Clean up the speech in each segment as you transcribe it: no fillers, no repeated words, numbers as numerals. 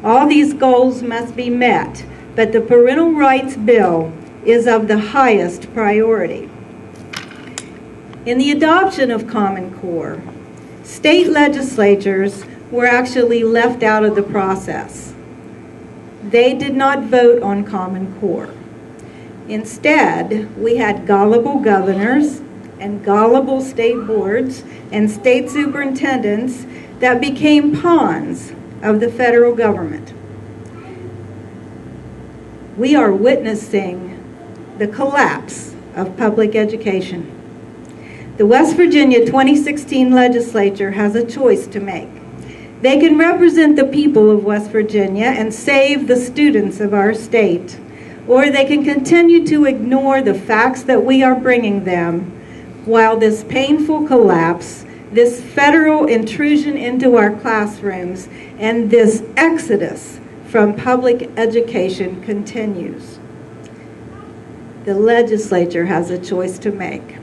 All these goals must be met, but the Parental Rights Bill is of the highest priority. In the adoption of Common Core, state legislatures were actually left out of the process. They did not vote on Common Core. Instead, we had gullible governors and gullible state boards and state superintendents that became pawns of the federal government. We are witnessing the collapse of public education. The West Virginia 2016 legislature has a choice to make. They can represent the people of West Virginia and save the students of our state, or they can continue to ignore the facts that we are bringing them while this painful collapse, this federal intrusion into our classrooms, and this exodus from public education continues. The legislature has a choice to make.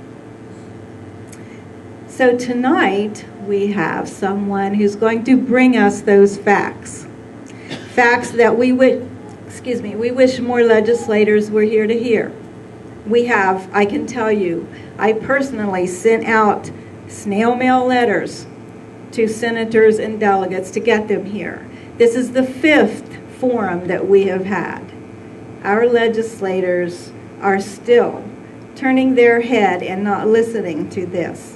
So tonight, we have someone who's going to bring us those facts. Facts that we wish more legislators were here to hear. We have, I can tell you, I personally sent out snail mail letters to senators and delegates to get them here. This is the 5th forum that we have had. Our legislators are still turning their head and not listening to this.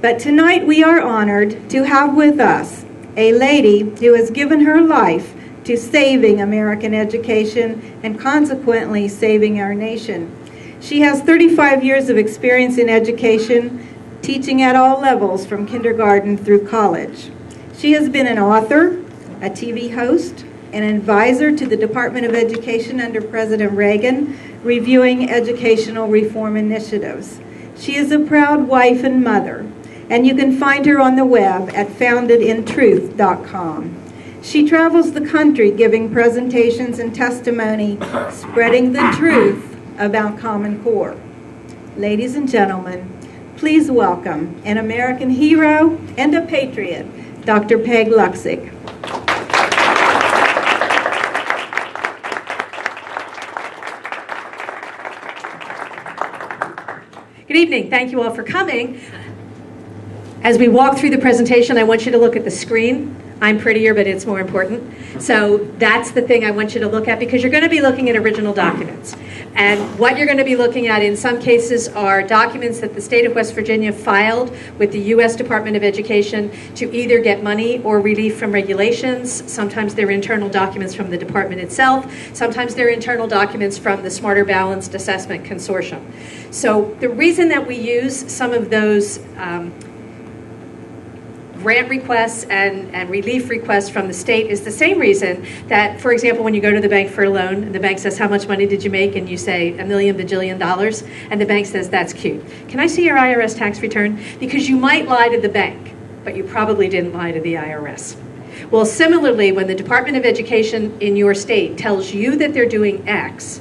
But tonight we are honored to have with us a lady who has given her life to saving American education and consequently saving our nation. She has 35 years of experience in education, teaching at all levels from kindergarten through college. She has been an author, a TV host, an advisor to the Department of Education under President Reagan, reviewing educational reform initiatives. She is a proud wife and mother, and you can find her on the web at foundedintruth.com. She travels the country giving presentations and testimony, spreading the truth about Common Core. Ladies and gentlemen, please welcome an American hero and a patriot, Dr. Peg Luksik. Good evening. Thank you all for coming. As we walk through the presentation, I want you to look at the screen. I'm prettier, but it's more important. So that's the thing I want you to look at, because you're going to be looking at original documents. And what you're going to be looking at in some cases are documents that the state of West Virginia filed with the U.S. Department of Education to either get money or relief from regulations. Sometimes they're internal documents from the department itself. Sometimes they're internal documents from the Smarter Balanced Assessment Consortium. So the reason that we use some of those grant requests and relief requests from the state is the same reason that, for example, when you go to the bank for a loan, and the bank says, how much money did you make? And you say, $1 million bajillion, and the bank says, that's cute. Can I see your IRS tax return? Because you might lie to the bank, but you probably didn't lie to the IRS. Well, similarly, when the Department of Education in your state tells you that they're doing X,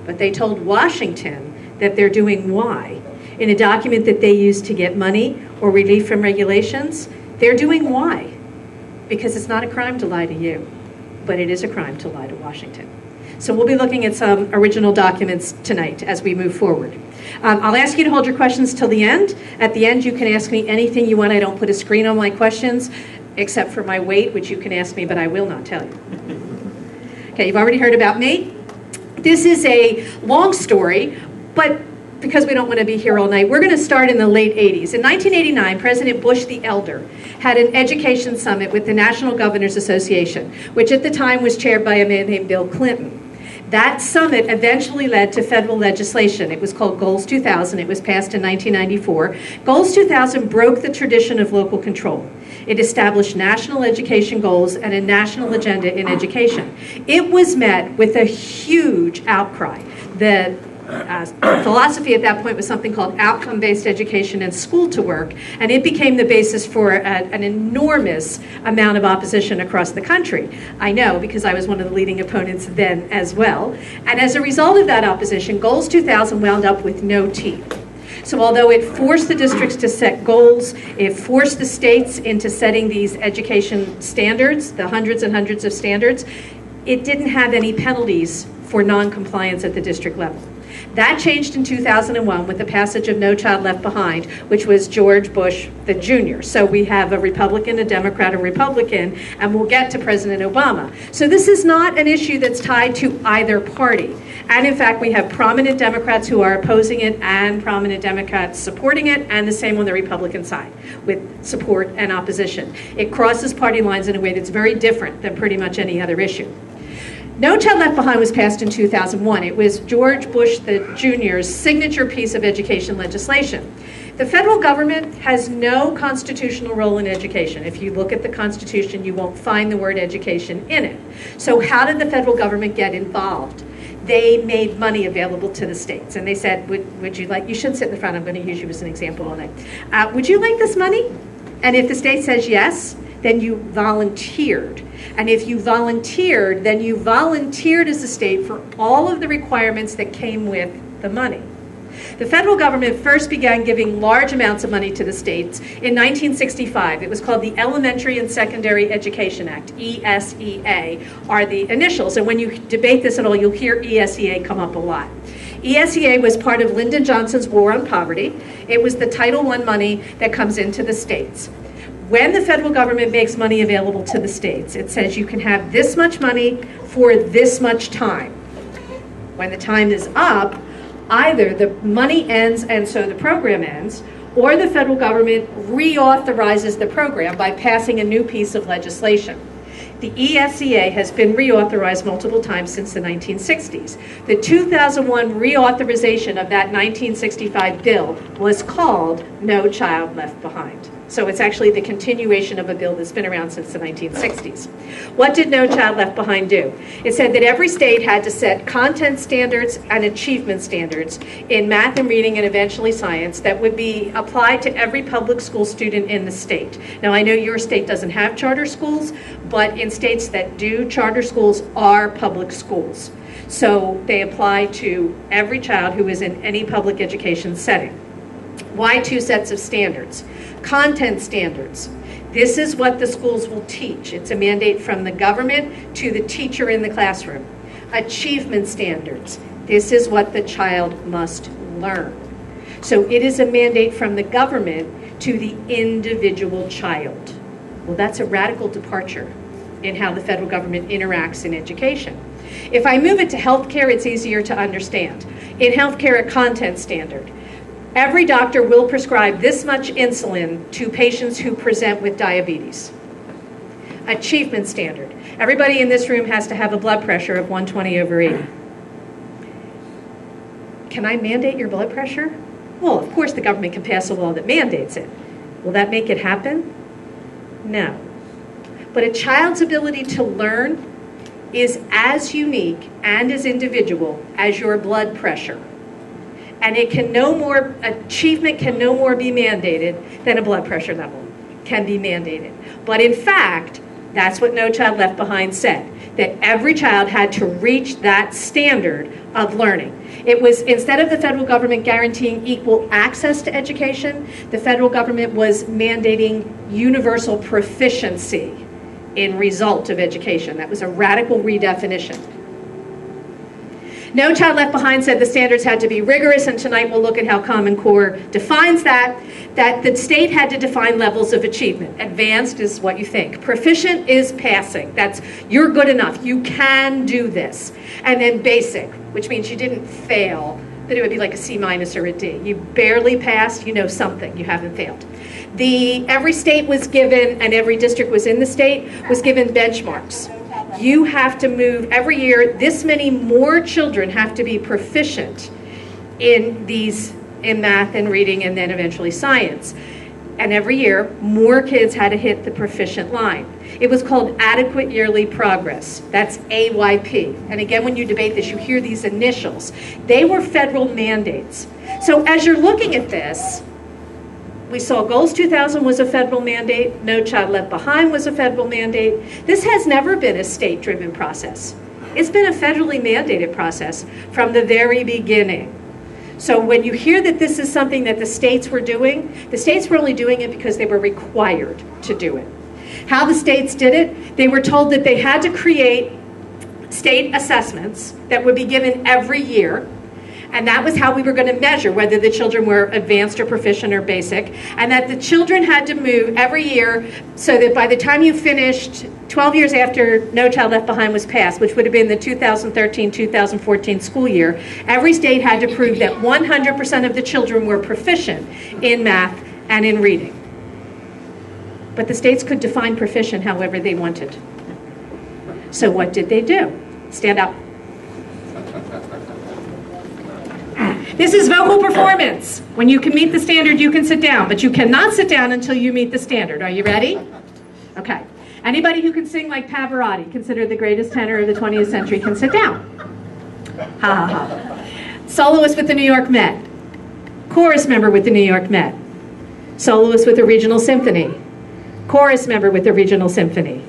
but they told Washington that they're doing Y, in a document that they use to get money or relief from regulations, they're doing Y, because it's not a crime to lie to you, but it is a crime to lie to Washington. So we'll be looking at some original documents tonight as we move forward. I'll ask you to hold your questions till the end. At the end, you can ask me anything you want. I don't put a screen on my questions, except for my weight, which you can ask me, but I will not tell you. Okay, you've already heard about me. This is a long story, but because we don't want to be here all night, we're going to start in the late 80s. In 1989, President Bush the Elder had an education summit with the National Governors Association, which at the time was chaired by a man named Bill Clinton. That summit eventually led to federal legislation. It was called Goals 2000. It was passed in 1994. Goals 2000 broke the tradition of local control. It established national education goals and a national agenda in education. It was met with a huge outcry. The philosophy at that point was something called outcome-based education and school to work, and it became the basis for an enormous amount of opposition across the country. I know, because I was one of the leading opponents then as well. And as a result of that opposition, Goals 2000 wound up with no teeth. So although it forced the districts to set goals, it forced the states into setting these education standards, the hundreds and hundreds of standards, it didn't have any penalties for non-compliance at the district level. That changed in 2001 with the passage of No Child Left Behind, which was George Bush the Jr. So we have a Republican, a Democrat, a Republican, and we'll get to President Obama. So this is not an issue that's tied to either party. And in fact, we have prominent Democrats who are opposing it and prominent Democrats supporting it, and the same on the Republican side with support and opposition. It crosses party lines in a way that's very different than pretty much any other issue. No Child Left Behind was passed in 2001. It was George Bush the Jr.'s signature piece of education legislation. The federal government has no constitutional role in education. If you look at the Constitution, you won't find the word education in it. So how did the federal government get involved? They made money available to the states. And they said, would you like, you should sit in the front, I'm going to use you as an example all night. Would you like this money? And if the state says yes, then you volunteered. And if you volunteered, then you volunteered as a state for all of the requirements that came with the money. The federal government first began giving large amounts of money to the states in 1965. It was called the Elementary and Secondary Education Act. ESEA are the initials. And when you debate this at all, you'll hear ESEA come up a lot. ESEA was part of Lyndon Johnson's War on Poverty. It was the Title I money that comes into the states. When the federal government makes money available to the states, it says you can have this much money for this much time. When the time is up, either the money ends and so the program ends, or the federal government reauthorizes the program by passing a new piece of legislation. The ESEA has been reauthorized multiple times since the 1960s. The 2001 reauthorization of that 1965 bill was called No Child Left Behind. So it's actually the continuation of a bill that's been around since the 1960s. What did No Child Left Behind do? It said that every state had to set content standards and achievement standards in math and reading and eventually science that would be applied to every public school student in the state. Now I know your state doesn't have charter schools, but in states that do, charter schools are public schools. So they apply to every child who is in any public education setting. Why two sets of standards? Content standards. This is what the schools will teach. It's a mandate from the government to the teacher in the classroom. Achievement standards. This is what the child must learn. So it is a mandate from the government to the individual child. Well, that's a radical departure in how the federal government interacts in education. If I move it to healthcare, it's easier to understand. In healthcare, a content standard. Every doctor will prescribe this much insulin to patients who present with diabetes. Achievement standard. Everybody in this room has to have a blood pressure of 120/80. Can I mandate your blood pressure? Well, of course the government can pass a law that mandates it. Will that make it happen? No. But a child's ability to learn is as unique and as individual as your blood pressure. And it can no more, achievement can no more be mandated than a blood pressure level can be mandated. But in fact, that's what No Child Left Behind said, that every child had to reach that standard of learning. It was, instead of the federal government guaranteeing equal access to education, the federal government was mandating universal proficiency in result of education. That was a radical redefinition. No Child Left Behind said the standards had to be rigorous, and tonight we'll look at how Common Core defines that the state had to define levels of achievement. Advanced is what you think. Proficient is passing. That's, you're good enough. You can do this. And then basic, which means you didn't fail, but it would be like a C- or a D. You barely passed, you know something. You haven't failed. Every state was given, and every district was in the state, was given benchmarks. You have to move every year, this many more children have to be proficient in math and reading and then eventually science. And every year, more kids had to hit the proficient line. It was called adequate yearly progress. That's AYP. And again, when you debate this, you hear these initials. They were federal mandates. So as you're looking at this, we saw Goals 2000 was a federal mandate. No Child Left Behind was a federal mandate. This has never been a state-driven process. It's been a federally mandated process from the very beginning. So when you hear that this is something that the states were doing, the states were only doing it because they were required to do it. How the states did it, they were told that they had to create state assessments that would be given every year, and that was how we were going to measure whether the children were advanced or proficient or basic, and that the children had to move every year so that by the time you finished 12 years after No Child Left Behind was passed, which would have been the 2013-2014 school year, every state had to prove that 100% of the children were proficient in math and in reading. But the states could define proficient however they wanted. So what did they do? Stand up. This is vocal performance. When you can meet the standard, you can sit down, but you cannot sit down until you meet the standard. Are you ready? Okay. Anybody who can sing like Pavarotti, considered the greatest tenor of the 20th century, can sit down. Ha ha ha. Soloist with the New York Met. Chorus member with the New York Met. Soloist with a regional symphony. Chorus member with the regional symphony.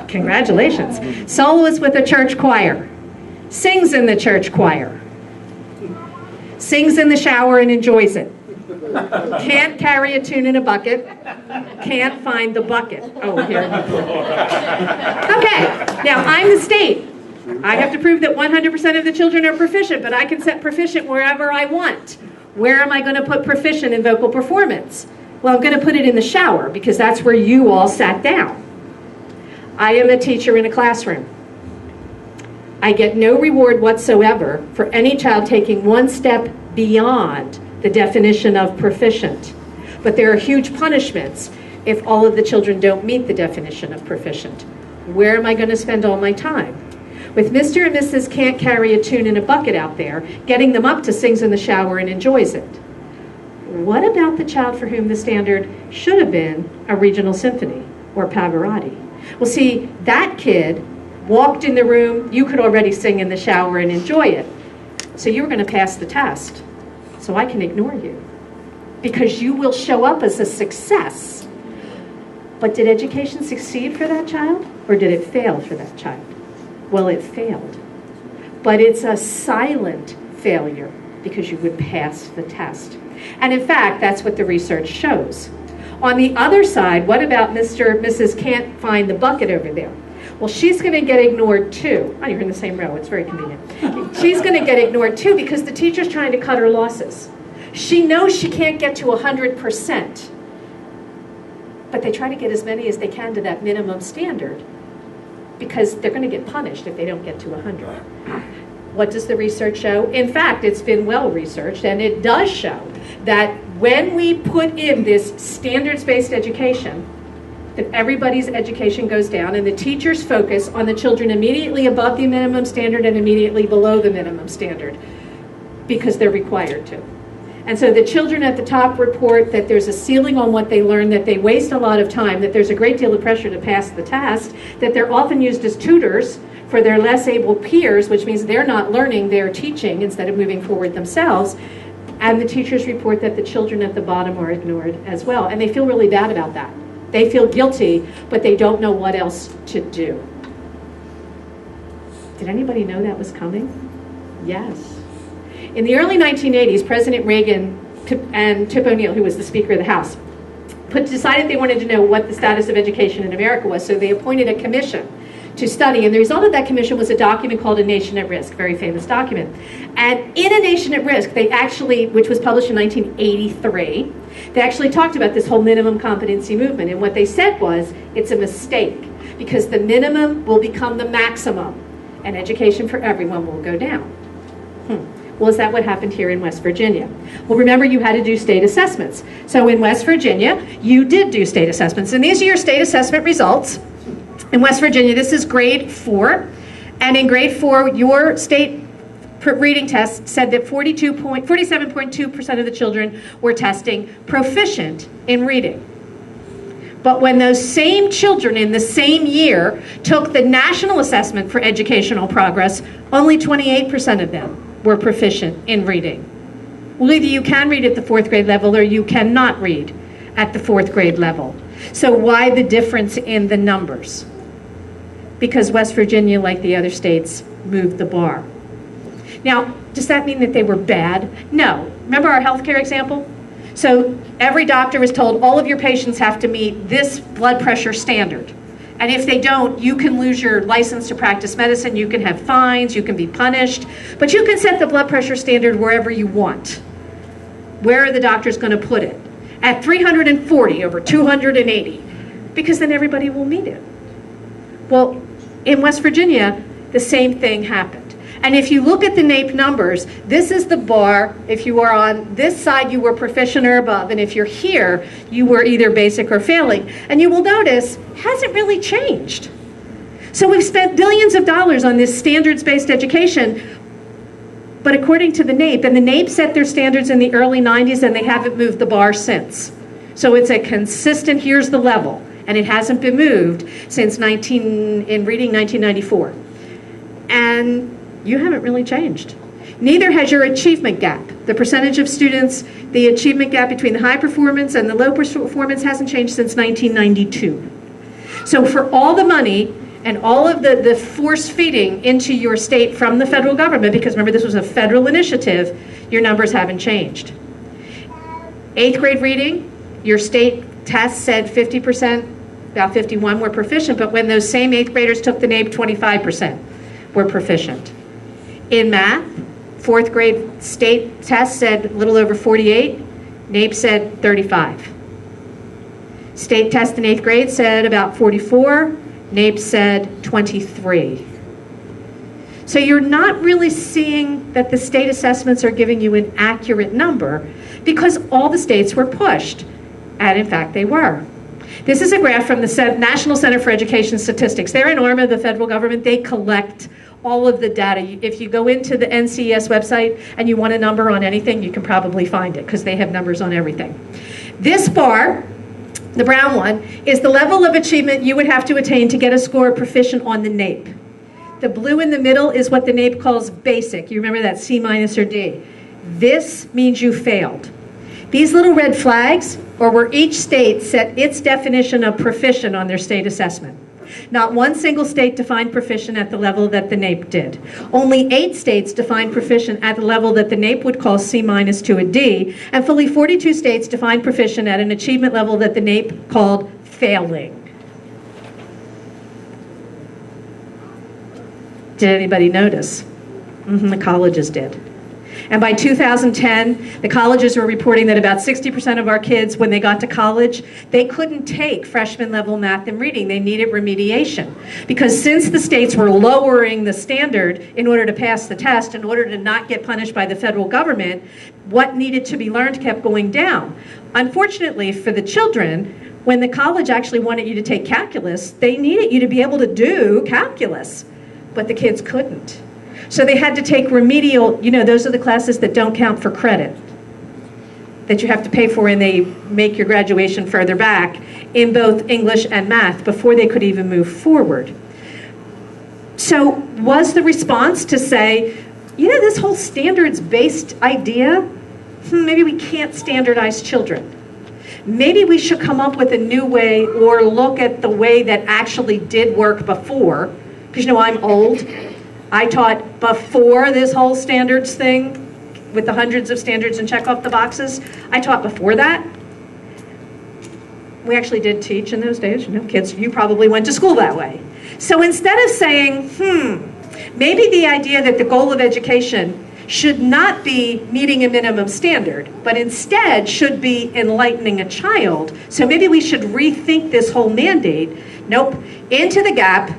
Congratulations. Soloist with a church choir. Sings in the church choir. Sings in the shower and enjoys it. Can't carry a tune in a bucket. Can't find the bucket. Oh, here. Okay, now I'm the state. I have to prove that 100% of the children are proficient, but I can set proficient wherever I want. Where am I going to put proficient in vocal performance? Well, I'm going to put it in the shower because that's where you all sat down. I am a teacher in a classroom. I get no reward whatsoever for any child taking one step beyond the definition of proficient. But there are huge punishments if all of the children don't meet the definition of proficient. Where am I going to spend all my time? With Mr. and Mrs. Can't Carry a Tune in a Bucket out there, getting them up to sings in the shower and enjoys it. What about the child for whom the standard should have been a regional symphony or Pavarotti? Well, see, that kid walked in the room, you could already sing in the shower and enjoy it. So you were going to pass the test. So I can ignore you because you will show up as a success. But did education succeed for that child or did it fail for that child? Well, it failed. But it's a silent failure because you would pass the test. And in fact, that's what the research shows. On the other side, what about Mr. and Mrs. Can't Find the Bucket over there? Well, she's going to get ignored too. Oh, you're in the same row. It's very convenient. She's going to get ignored too because the teacher's trying to cut her losses. She knows she can't get to 100%. But they try to get as many as they can to that minimum standard because they're going to get punished if they don't get to 100. What does the research show? In fact, it's been well researched, and it does show that when we put in this standards-based education, that everybody's education goes down and the teachers focus on the children immediately above the minimum standard and immediately below the minimum standard because they're required to. And so the children at the top report that there's a ceiling on what they learn, that they waste a lot of time, that there's a great deal of pressure to pass the test, that they're often used as tutors for their less able peers, which means they're not learning, they're teaching instead of moving forward themselves. And the teachers report that the children at the bottom are ignored as well. And they feel really bad about that. They feel guilty, but they don't know what else to do. Did anybody know that was coming? Yes. In the early 1980s, President Reagan and Tip O'Neill, who was the Speaker of the House, decided they wanted to know what the status of education in America was, so they appointed a commission to study, and the result of that commission was a document called A Nation at Risk, very famous document. And in A Nation at Risk, they actually, which was published in 1983, they actually talked about this whole minimum competency movement, and what they said was, it's a mistake, because the minimum will become the maximum, and education for everyone will go down. Well, is that what happened here in West Virginia? Well, remember, you had to do state assessments. So in West Virginia, you did do state assessments, and these are your state assessment results. In West Virginia, this is grade 4, and in grade 4, your state reading test said that 47.2% of the children were testing proficient in reading. But when those same children in the same year took the National Assessment for Educational Progress, only 28% of them were proficient in reading. Well, either you can read at the 4th grade level or you cannot read at the 4th grade level. So why the difference in the numbers? Because West Virginia, like the other states, moved the bar. Now, does that mean that they were bad? No. Remember our healthcare example? So every doctor is told all of your patients have to meet this blood pressure standard. And if they don't, you can lose your license to practice medicine, you can have fines, you can be punished, but you can set the blood pressure standard wherever you want. Where are the doctors going to put it? At 340 over 280, because then everybody will meet it. Well, in West Virginia, the same thing happened. And if you look at the NAEP numbers, this is the bar. If you are on this side, you were proficient or above. And if you're here, you were either basic or failing. And you will notice, it hasn't really changed. So we've spent billions of dollars on this standards-based education, but according to the NAEP, and the NAEP set their standards in the early 90s, and they haven't moved the bar since. So it's a consistent, here's the level, and it hasn't been moved since 1994. And you haven't really changed. Neither has your achievement gap. The percentage of students, the achievement gap between the high performance and the low performance hasn't changed since 1992. So for all the money and all of the force feeding into your state from the federal government, because remember this was a federal initiative, your numbers haven't changed. 8th grade reading, your state test said 50%, about 51 were proficient, but when those same 8th graders took the NAEP, 25% were proficient. In math, 4th grade state test said a little over 48, NAEP said 35. State test in 8th grade said about 44, NAEP said 23. So you're not really seeing that the state assessments are giving you an accurate number because all the states were pushed, and in fact they were. This is a graph from the National Center for Education Statistics. They're an arm of the federal government. They collect all of the data. If you go into the NCES website and you want a number on anything, you can probably find it because they have numbers on everything. This bar, the brown one, is the level of achievement you would have to attain to get a score of proficient on the NAEP. The blue in the middle is what the NAEP calls basic. You remember that C minus or D. This means you failed. These little red flags are where each state set its definition of proficient on their state assessment. Not one single state defined proficient at the level that the NAEP did. Only 8 states defined proficient at the level that the NAEP would call C minus to a D, and fully 42 states defined proficient at an achievement level that the NAEP called failing. Did anybody notice? The colleges did. And by 2010, the colleges were reporting that about 60% of our kids, when they got to college, they couldn't take freshman level math and reading. They needed remediation. Because since the states were lowering the standard in order to pass the test, in order to not get punished by the federal government, what needed to be learned kept going down. Unfortunately for the children, when the college actually wanted you to take calculus, they needed you to be able to do calculus, but the kids couldn't. So they had to take remedial, those are the classes that don't count for credit, that you have to pay for, and they make your graduation further back in both English and math before they could even move forward. So was the response to say, this whole standards-based idea, maybe we can't standardize children. Maybe we should come up with a new way or look at the way that actually did work before, because I'm old. I taught before this whole standards thing with the hundreds of standards and check off the boxes. I taught before that. We actually did teach in those days. Kids, you probably went to school that way. So instead of saying, maybe the idea that the goal of education should not be meeting a minimum standard, but instead should be enlightening a child. So maybe we should rethink this whole mandate. Nope, into the gap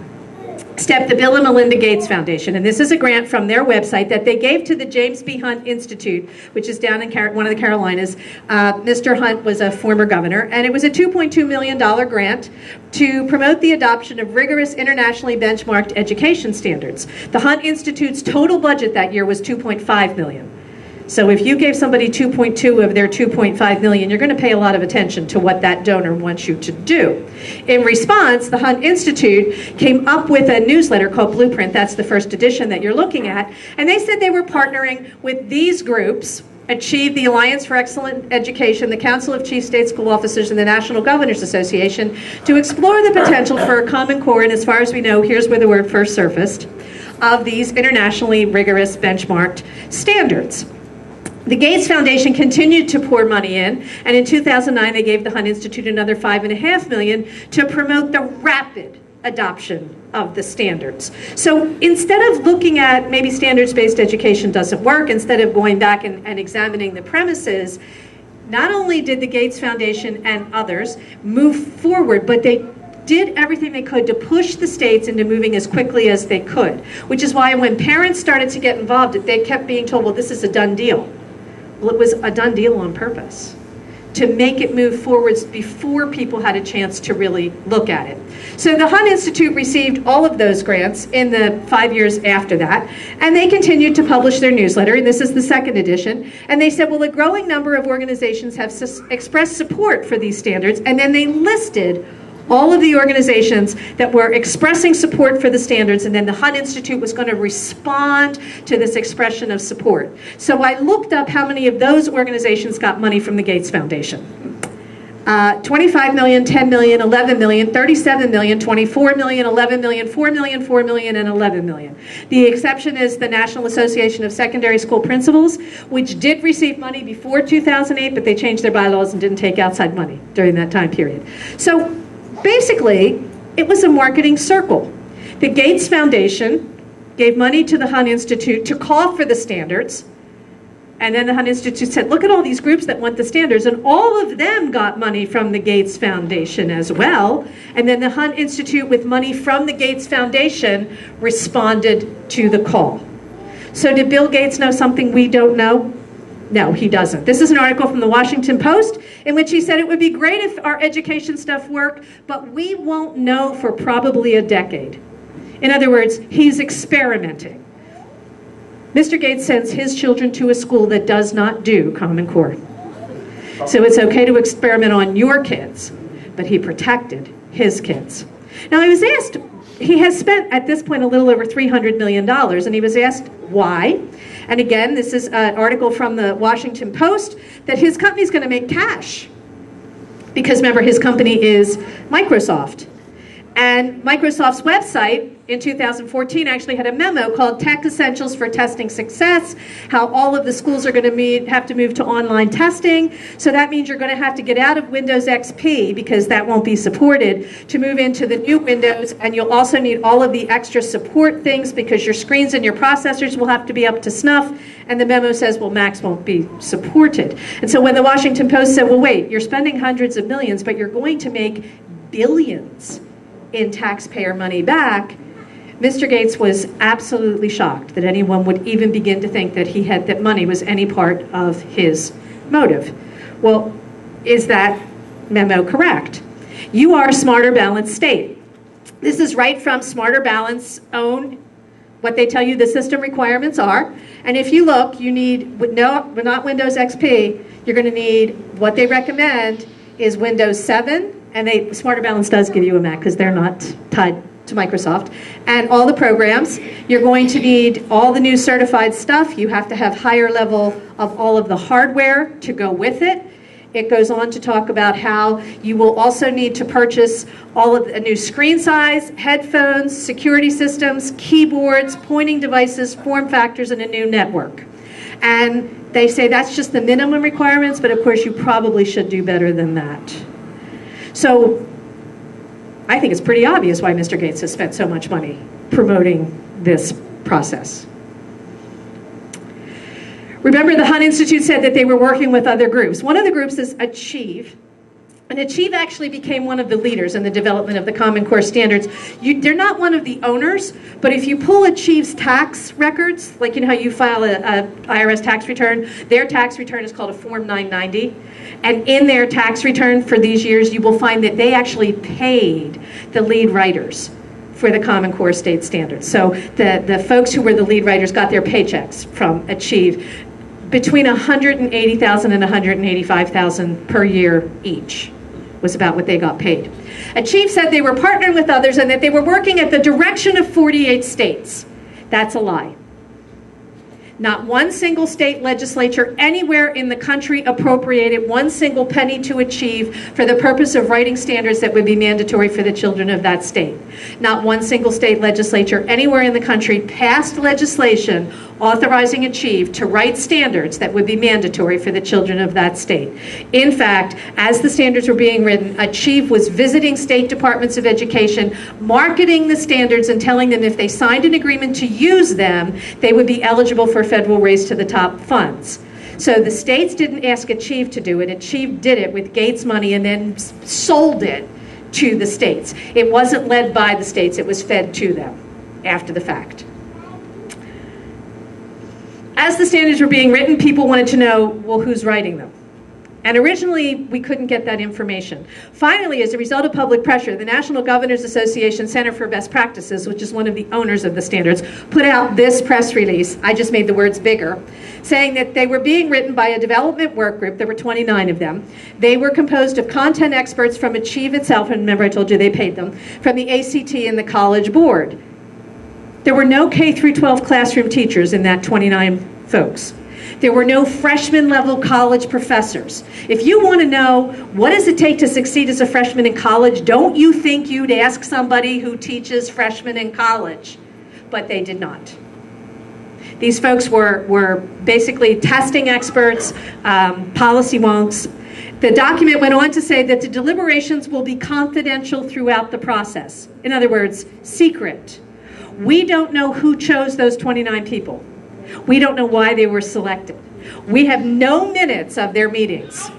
stepped the Bill and Melinda Gates Foundation, and this is a grant from their website that they gave to the James B. Hunt Institute, which is down in one of the Carolinas. Mr. Hunt was a former governor, and it was a $2.2 million grant to promote the adoption of rigorous internationally benchmarked education standards. The Hunt Institute's total budget that year was $2.5 million. So if you gave somebody 2.2 of their 2.5 million, you're going to pay a lot of attention to what that donor wants you to do. In response, the Hunt Institute came up with a newsletter called Blueprint. That's the first edition that you're looking at. And they said they were partnering with these groups, Achieve, the Alliance for Excellent Education, the Council of Chief State School Officers, and the National Governors Association to explore the potential for a Common Core, and as far as we know, here's where the word first surfaced, of these internationally rigorous benchmarked standards. The Gates Foundation continued to pour money in, and in 2009 they gave the Hunt Institute another $5.5 million to promote the rapid adoption of the standards. So instead of looking at maybe standards-based education doesn't work, instead of going back and examining the premises, not only did the Gates Foundation and others move forward, but they did everything they could to push the states into moving as quickly as they could, which is why when parents started to get involved, they kept being told, well, this is a done deal. Well, it was a done deal on purpose, to make it move forwards before people had a chance to really look at it. So the Hunt Institute received all of those grants in the 5 years after that, and they continued to publish their newsletter, and this is the second edition, and they said, well, a growing number of organizations have expressed support for these standards, and then they listed all of the organizations that were expressing support for the standards, and then the Hunt Institute was going to respond to this expression of support. So I looked up how many of those organizations got money from the Gates Foundation. 25 million, 10 million, 11 million, 37 million, 24 million, 11 million, 4 million, 4 million, and 11 million. The exception is the National Association of Secondary School Principals, which did receive money before 2008, but they changed their bylaws and didn't take outside money during that time period. So basically, it was a marketing circle. The Gates Foundation gave money to the Hunt Institute to call for the standards, and then the Hunt Institute said, look at all these groups that want the standards, and all of them got money from the Gates Foundation as well, and then the Hunt Institute, with money from the Gates Foundation, responded to the call. So did Bill Gates know something we don't know? No, he doesn't. This is an article from the Washington Post in which he said it would be great if our education stuff worked, but we won't know for probably a decade. In other words, he's experimenting. Mr. Gates sends his children to a school that does not do Common Core. So it's okay to experiment on your kids, but he protected his kids. Now, he was asked, he has spent at this point a little over $300 million, and he was asked why. And again, this is an article from the Washington Post, that his company is going to make cash. Because remember, his company is Microsoft. And Microsoft's website in 2014 actually had a memo called Tech Essentials for Testing Success, how all of the schools are going to have to move to online testing. So that means you're going to have to get out of Windows XP, because that won't be supported, to move into the new Windows. And you'll also need all of the extra support things, because your screens and your processors will have to be up to snuff. And the memo says, well, Macs won't be supported. And so when the Washington Post said, well, wait, you're spending hundreds of millions, but you're going to make billions in taxpayer money back, Mr. Gates was absolutely shocked that anyone would even begin to think that that money was any part of his motive. Well, is that memo correct? You are a Smarter Balanced state. This is right from Smarter Balanced's own, what they tell you the system requirements are. And if you look, you need, not Windows XP, you're going to need, what they recommend is Windows 7, and Smarter Balance does give you a Mac because they're not tied to Microsoft, and all the programs. You're going to need all the new certified stuff. You have to have higher level of all of the hardware to go with it. It goes on to talk about how you will also need to purchase all of the new screen size, headphones, security systems, keyboards, pointing devices, form factors, and a new network. And they say that's just the minimum requirements, but of course you probably should do better than that. So I think it's pretty obvious why Mr. Gates has spent so much money promoting this process. Remember, the Hunt Institute said that they were working with other groups. One of the groups is Achieve. And Achieve actually became one of the leaders in the development of the Common Core standards. They're not one of the owners, but if you pull Achieve's tax records, like you know how you file a IRS tax return, their tax return is called a Form 990. And in their tax return for these years, you will find that they actually paid the lead writers for the Common Core state standards. So the folks who were the lead writers got their paychecks from Achieve between $180,000 and $185,000 per year each. Was about what they got paid. Achieve said they were partnering with others and that they were working at the direction of 48 states. That's a lie. Not one single state legislature anywhere in the country appropriated one single penny to achieve for the purpose of writing standards that would be mandatory for the children of that state. Not one single state legislature anywhere in the country passed legislation authorizing Achieve to write standards that would be mandatory for the children of that state. In fact, as the standards were being written, Achieve was visiting state departments of education, marketing the standards and telling them if they signed an agreement to use them, they would be eligible for federal raise to the top funds. So the states didn't ask Achieve to do it. Achieve did it with Gates money and then sold it to the states. It wasn't led by the states, it was fed to them after the fact. As the standards were being written, people wanted to know, well, who's writing them? And originally, we couldn't get that information. Finally, as a result of public pressure, the National Governors Association Center for Best Practices, which is one of the owners of the standards, put out this press release, I just made the words bigger, saying that they were being written by a development work group. There were 29 of them. They were composed of content experts from Achieve itself, and remember I told you they paid them, from the ACT and the College Board. There were no K through 12 classroom teachers in that 29 folks. There were no freshman level college professors. If you want to know what does it take to succeed as a freshman in college, don't you think you'd ask somebody who teaches freshmen in college? But they did not. These folks were basically testing experts, policy wonks. The document went on to say that the deliberations will be confidential throughout the process. In other words, secret. We don't know who chose those 29 people. We don't know why they were selected. We have no minutes of their meetings.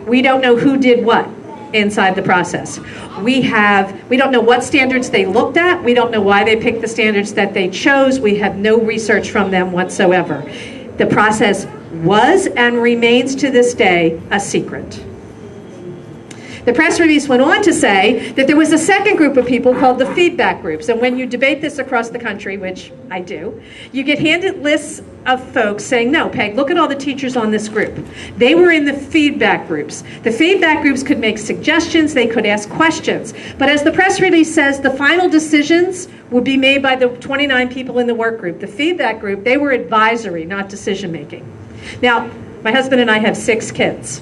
We don't know who did what inside the process. We don't know what standards they looked at. We don't know why they picked the standards that they chose. We have no research from them whatsoever. The process was and remains to this day a secret. The press release went on to say that there was a second group of people called the feedback groups. And when you debate this across the country, which I do, you get handed lists of folks saying, no, Peg, look at all the teachers on this group. They were in the feedback groups. The feedback groups could make suggestions, they could ask questions. But as the press release says, the final decisions would be made by the 29 people in the work group. The feedback group, they were advisory, not decision making. Now, my husband and I have 6 kids.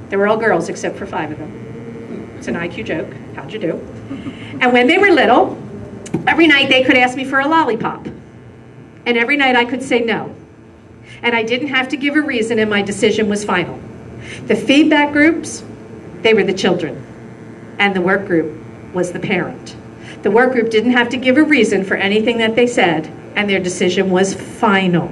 They were all girls except for 5 of them. It's an IQ joke. How'd you do? And when they were little, every night they could ask me for a lollipop. And every night I could say no. And I didn't have to give a reason and my decision was final. The feedback groups, they were the children. And the work group was the parent. The work group didn't have to give a reason for anything that they said and their decision was final.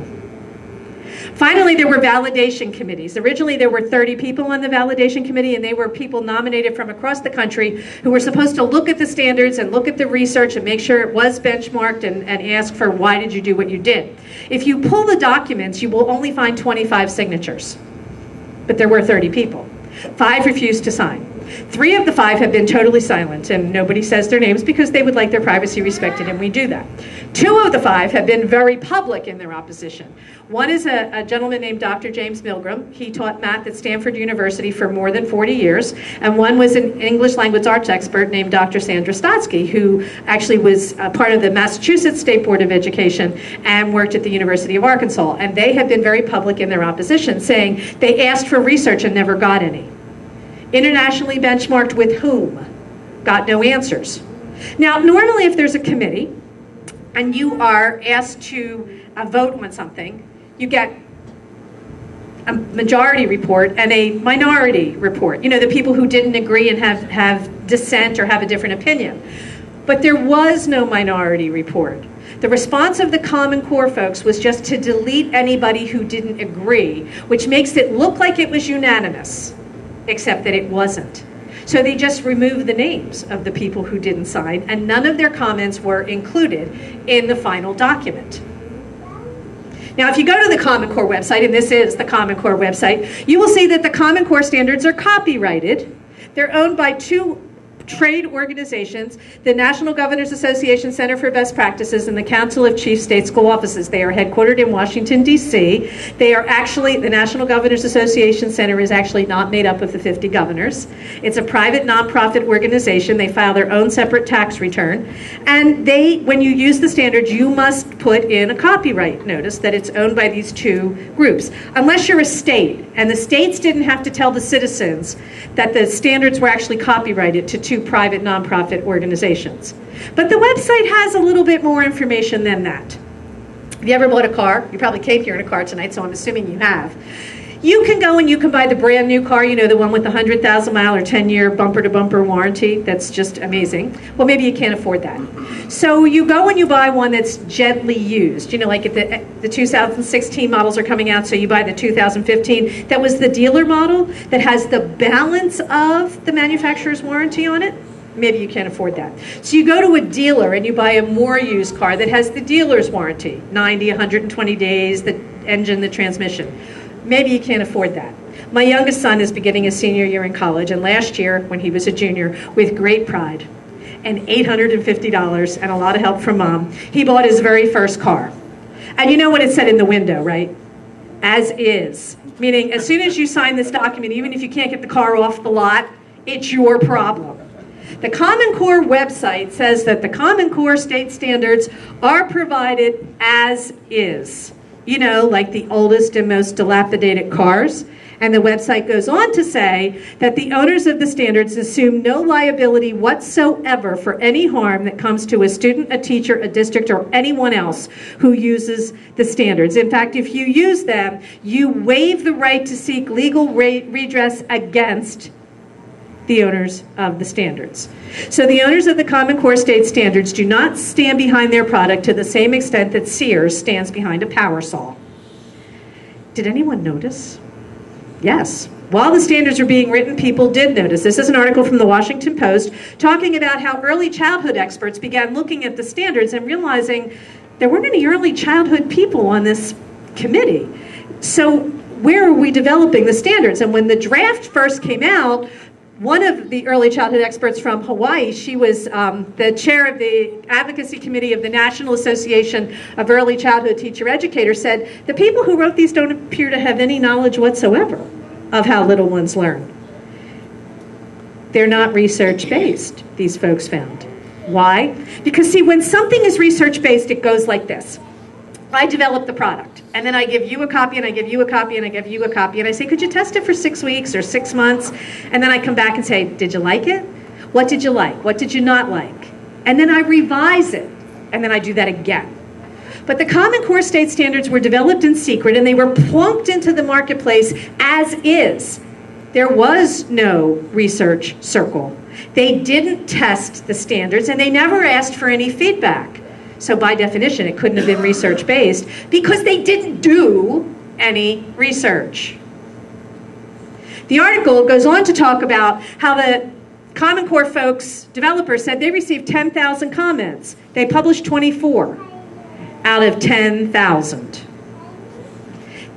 Finally, there were validation committees. Originally, there were 30 people on the validation committee, and they were people nominated from across the country who were supposed to look at the standards and look at the research and make sure it was benchmarked and ask for why did you do what you did. If you pull the documents, you will only find 25 signatures, but there were 30 people. 5 refused to sign. 3 of the 5 have been totally silent, and nobody says their names because they would like their privacy respected, and we do that. 2 of the 5 have been very public in their opposition. One is a gentleman named Dr. James Milgram. He taught math at Stanford University for more than 40 years, and one was an English language arts expert named Dr. Sandra Stotsky, who actually was part of the Massachusetts State Board of Education and worked at the University of Arkansas, and they have been very public in their opposition, saying they asked for research and never got any. Internationally benchmarked with whom? Got no answers. Now, normally if there's a committee and you are asked to vote on something, you get a majority report and a minority report. You know, the people who didn't agree and have dissent or have a different opinion. But there was no minority report. The response of the Common Core folks was just to delete anybody who didn't agree, which makes it look like it was unanimous, except that it wasn't. So they just removed the names of the people who didn't sign, and none of their comments were included in the final document. Now, if you go to the Common Core website, and this is the Common Core website, you will see that the Common Core standards are copyrighted. They're owned by 2 trade organizations, the National Governors Association Center for Best Practices, and the Council of Chief State School Offices. They are headquartered in Washington, D.C. They are actually, the National Governors Association Center is actually not made up of the 50 governors. It's a private nonprofit organization. They file their own separate tax return. And they, when you use the standards, you must put in a copyright notice that it's owned by these two groups. Unless you're a state, and the states didn't have to tell the citizens that the standards were actually copyrighted to two private nonprofit organizations. But the website has a little bit more information than that. Have you ever bought a car? You probably came here in a car tonight, so I'm assuming you have. You can go and you can buy the brand new car, you know, the one with the 100,000 mile or 10-year bumper-to-bumper warranty. That's just amazing. Well, maybe you can't afford that. So you go and you buy one that's gently used. You know, like if the 2016 models are coming out, so you buy the 2015. That was the dealer model that has the balance of the manufacturer's warranty on it. Maybe you can't afford that. So you go to a dealer and you buy a more used car that has the dealer's warranty, 90, 120 days, the engine, the transmission. Maybe you can't afford that. My youngest son is beginning his senior year in college, and last year, when he was a junior, with great pride and $850 and a lot of help from Mom, he bought his very first car. And you know what it said in the window, right? As is. Meaning, as soon as you sign this document, even if you can't get the car off the lot, it's your problem. The Common Core website says that the Common Core state standards are provided as is. You know, like the oldest and most dilapidated cars. And the website goes on to say that the owners of the standards assume no liability whatsoever for any harm that comes to a student, a teacher, a district, or anyone else who uses the standards. In fact, if you use them, you waive the right to seek legal redress against the owners of the standards. So the owners of the Common Core state standards do not stand behind their product to the same extent that Sears stands behind a power saw. Did anyone notice? Yes. While the standards were being written, people did notice. This is an article from the Washington Post talking about how early childhood experts began looking at the standards and realizing there weren't any early childhood people on this committee. So where are we developing the standards? And when the draft first came out, one of the early childhood experts from Hawaii, she was the chair of the advocacy committee of the National Association of Early Childhood Teacher Educators, said the people who wrote these don't appear to have any knowledge whatsoever of how little ones learn. They're not research-based, these folks found. Why? Because see, when something is research-based, it goes like this. I develop the product, and then I give you a copy, and I give you a copy, and I give you a copy, and I say, could you test it for 6 weeks or 6 months? And then I come back and say, did you like it? What did you like? What did you not like? And then I revise it, and then I do that again. But the Common Core state standards were developed in secret, and they were plunked into the marketplace as is. There was no research circle. They didn't test the standards, and they never asked for any feedback. So by definition, it couldn't have been research-based because they didn't do any research. The article goes on to talk about how the Common Core folks, developers, said they received 10,000 comments. They published 24 out of 10,000.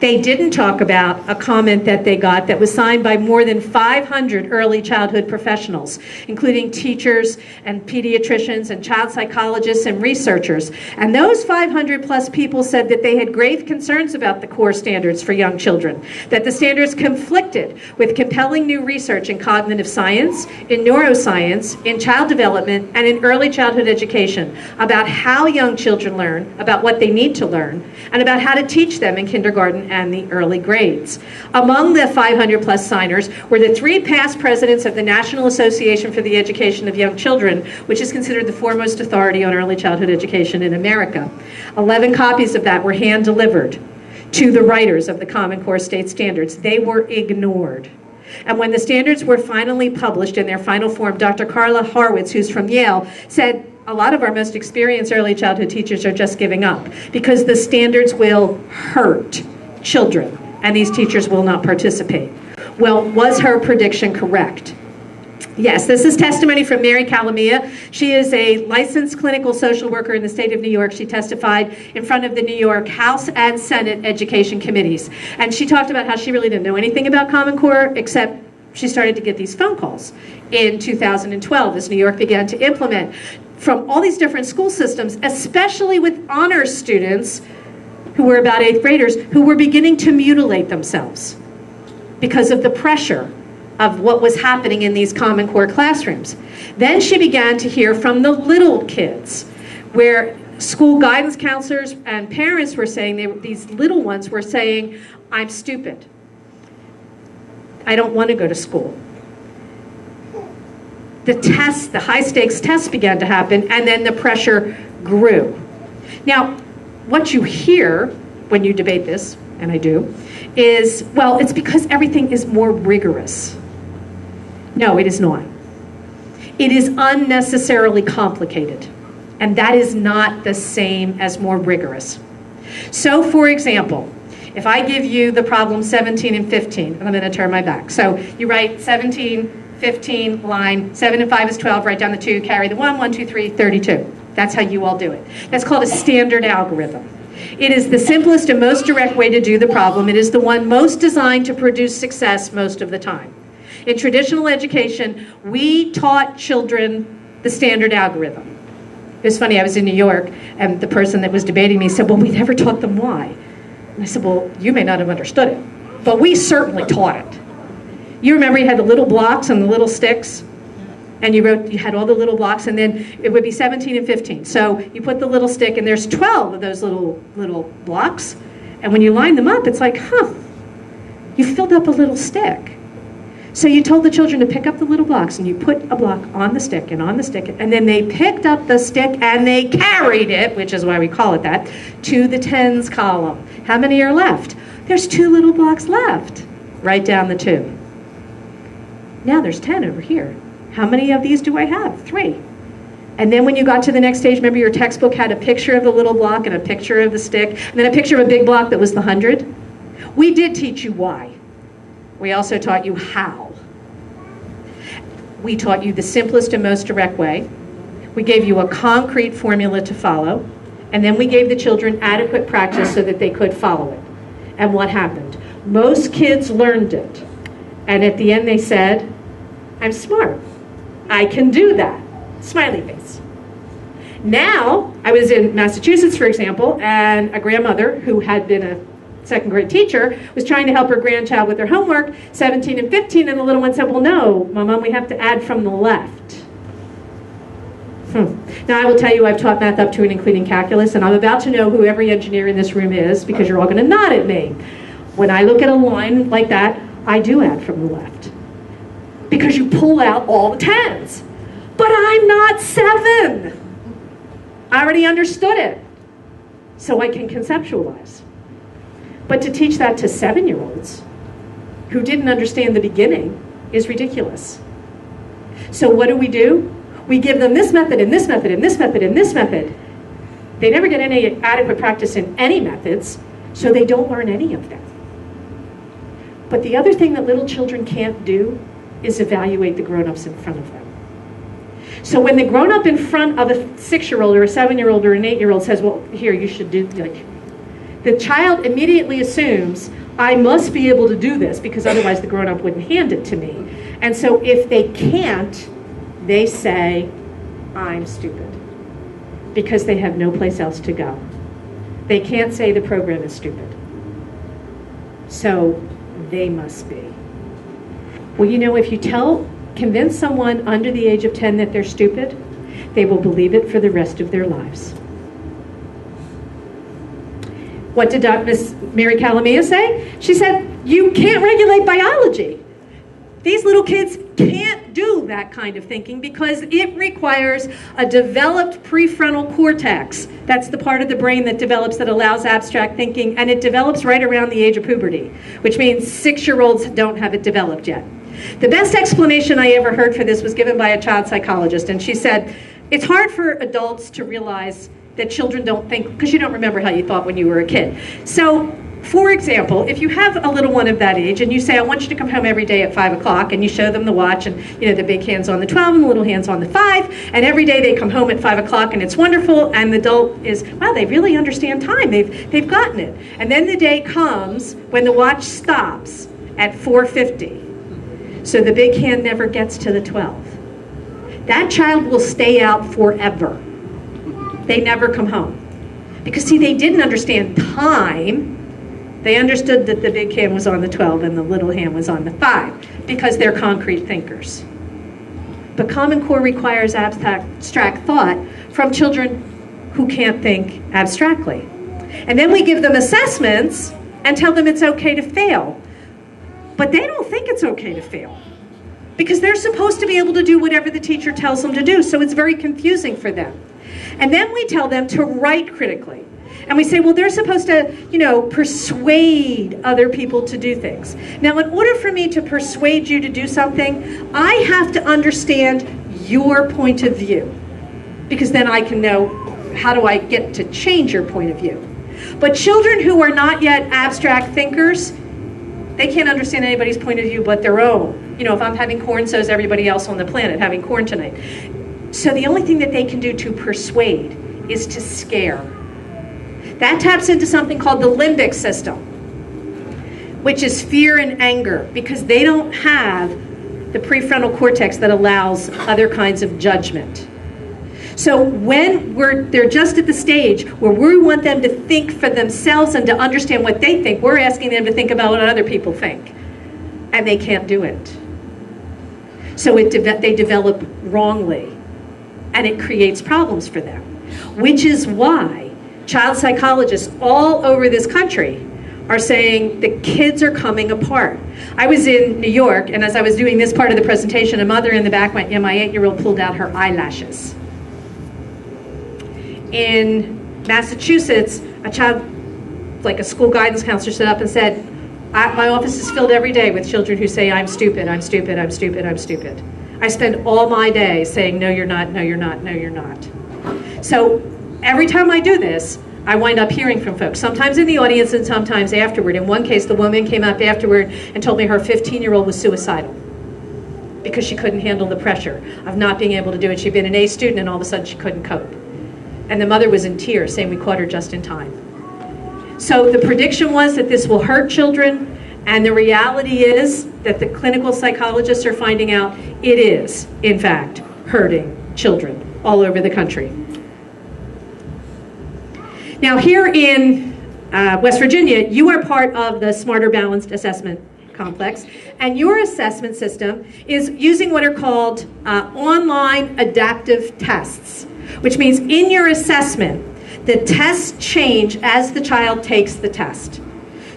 They didn't talk about a comment that they got that was signed by more than 500 early childhood professionals, including teachers and pediatricians and child psychologists and researchers. And those 500 plus people said that they had grave concerns about the core standards for young children, that the standards conflicted with compelling new research in cognitive science, in neuroscience, in child development, and in early childhood education about how young children learn, about what they need to learn, and about how to teach them in kindergarten and the early grades. Among the 500 plus signers were the 3 past presidents of the National Association for the Education of Young Children, which is considered the foremost authority on early childhood education in America. 11 copies of that were hand-delivered to the writers of the Common Core state standards. They were ignored. And when the standards were finally published in their final form, Dr. Carla Harwitz, who's from Yale, said, a lot of our most experienced early childhood teachers are just giving up because the standards will hurt children, and these teachers will not participate. Well, was her prediction correct? Yes, this is testimony from Mary Calamia. She is a licensed clinical social worker in the state of New York. She testified in front of the New York House and Senate education committees. And she talked about how she really didn't know anything about Common Core except she started to get these phone calls. In 2012, as New York began to implement from all these different school systems, especially with honors students who were about 8th graders, who were beginning to mutilate themselves because of the pressure of what was happening in these Common Core classrooms. Then she began to hear from the little kids, where school guidance counselors and parents were saying, these little ones were saying, I'm stupid. I don't want to go to school. The tests, the high stakes tests began to happen, and then the pressure grew. Now, what you hear when you debate this, and I do, is, well, it's because everything is more rigorous. No, it is not. It is unnecessarily complicated, and that is not the same as more rigorous. So, for example, if I give you the problem 17 and 15, and I'm going to turn my back. So you write 17, 15, line, 7 and 5 is 12, write down the 2, carry the 1, 1, 2, 3, 32. That's how you all do it. That's called a standard algorithm. It is the simplest and most direct way to do the problem. It is the one most designed to produce success most of the time. In traditional education, we taught children the standard algorithm. It was funny, I was in New York, and the person that was debating me said, well, we never taught them why. And I said, well, you may not have understood it, but we certainly taught it. You remember you had the little blocks and the little sticks? And you had all the little blocks, and then it would be 17 and 15. So you put the little stick, and there's 12 of those little blocks. And when you line them up, it's like, huh, you filled up a little stick. So you told the children to pick up the little blocks, and you put a block on the stick and on the stick, and then they picked up the stick and they carried it, which is why we call it that, to the tens column. How many are left? There's 2 little blocks left. Write down the 2. Now there's 10 over here. How many of these do I have? 3. And then when you got to the next stage, remember your textbook had a picture of the little block and a picture of the stick, and then a picture of a big block that was the 100? We did teach you why. We also taught you how. We taught you the simplest and most direct way. We gave you a concrete formula to follow, and then we gave the children adequate practice so that they could follow it. And what happened? Most kids learned it, and at the end they said, I'm smart. I can do that. Smiley face. Now, I was in Massachusetts, for example, and a grandmother who had been a second grade teacher was trying to help her grandchild with their homework, 17 and 15, and the little one said, well, no, Mom, we have to add from the left. Now, I will tell you, I've taught math up to and including calculus, and I'm about to know who every engineer in this room is because you're all going to nod at me. When I look at a line like that, I do add from the left because you pull out all the tens. But I'm not 7. I already understood it, so I can conceptualize. But to teach that to 7-year-olds who didn't understand the beginning is ridiculous. So what do? We give them this method and this method and this method and this method. They never get any adequate practice in any methods, so they don't learn any of them. But the other thing that little children can't do is evaluate the grown-ups in front of them. So when the grown-up in front of a 6-year-old or a 7-year-old or an 8-year-old says, well, here, you should do, like, the child immediately assumes, I must be able to do this because otherwise the grown-up wouldn't hand it to me. And so if they can't, they say, I'm stupid, because they have no place else to go. They can't say the program is stupid. So they must be. Well, you know, if you convince someone under the age of 10 that they're stupid, they will believe it for the rest of their lives. What did Miss Mary Calamia say? She said, you can't regulate biology. These little kids can't do that kind of thinking because it requires a developed prefrontal cortex. That's the part of the brain that develops that allows abstract thinking, and it develops right around the age of puberty, which means 6-year-olds don't have it developed yet. The best explanation I ever heard for this was given by a child psychologist, and she said, it's hard for adults to realize that children don't think, because you don't remember how you thought when you were a kid. So, for example, if you have a little one of that age and you say, I want you to come home every day at 5 o'clock, and you show them the watch and, you know, the big hand's on the 12 and the little hand's on the 5, and every day they come home at 5 o'clock and it's wonderful, and the adult is, wow, they really understand time, they've gotten it. And then the day comes when the watch stops at 4:50. So the big hand never gets to the 12. That child will stay out forever. They never come home. Because see, they didn't understand time. They understood that the big hand was on the 12 and the little hand was on the 5 because they're concrete thinkers. But Common Core requires abstract thought from children who can't think abstractly. And then we give them assessments and tell them it's okay to fail. But they don't think it's okay to fail because they're supposed to be able to do whatever the teacher tells them to do, so it's very confusing for them. And then we tell them to write critically. And we say, well, they're supposed to, persuade other people to do things. Now, in order for me to persuade you to do something, I have to understand your point of view, because then I can know how do I get to change your point of view. But children who are not yet abstract thinkers, they can't understand anybody's point of view but their own. If I'm having corn, so is everybody else on the planet having corn tonight. So the only thing that they can do to persuade is to scare. That taps into something called the limbic system, which is fear and anger, because they don't have the prefrontal cortex that allows other kinds of judgment. So when they're just at the stage where we want them to think for themselves and to understand what they think, we're asking them to think about what other people think, and they can't do it. So they develop wrongly, and it creates problems for them, which is why child psychologists all over this country are saying the kids are coming apart. I was in New York, and as I was doing this part of the presentation, a mother in the back went, yeah, my 8-year-old pulled out her eyelashes. In Massachusetts, a child, like a school guidance counselor, stood up and said, my office is filled every day with children who say, I'm stupid, I'm stupid, I'm stupid, I'm stupid. I spend all my day saying, no, you're not, no, you're not, no, you're not. So every time I do this, I wind up hearing from folks, sometimes in the audience and sometimes afterward. In one case, the woman came up afterward and told me her 15-year-old was suicidal because she couldn't handle the pressure of not being able to do it. She'd been an A student and all of a sudden she couldn't cope. And the mother was in tears saying we caught her just in time. So the prediction was that this will hurt children, and the reality is that the clinical psychologists are finding out it is, in fact, hurting children all over the country. Now here in West Virginia, you are part of the Smarter Balanced Assessment Complex, and your assessment system is using what are called online adaptive tests, which means in your assessment, the tests change as the child takes the test.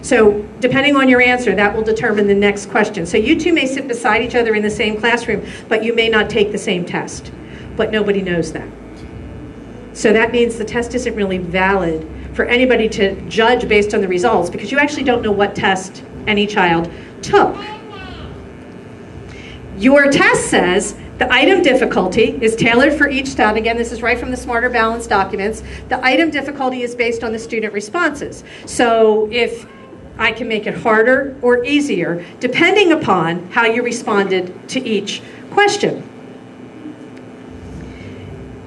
So depending on your answer, that will determine the next question. So you two may sit beside each other in the same classroom, but you may not take the same test. But nobody knows that. So that means the test isn't really valid for anybody to judge based on the results, because you actually don't know what test any child took. Your test says the item difficulty is tailored for each child. Again, this is right from the Smarter Balanced documents. The item difficulty is based on the student responses. So if I can make it harder or easier, depending upon how you responded to each question.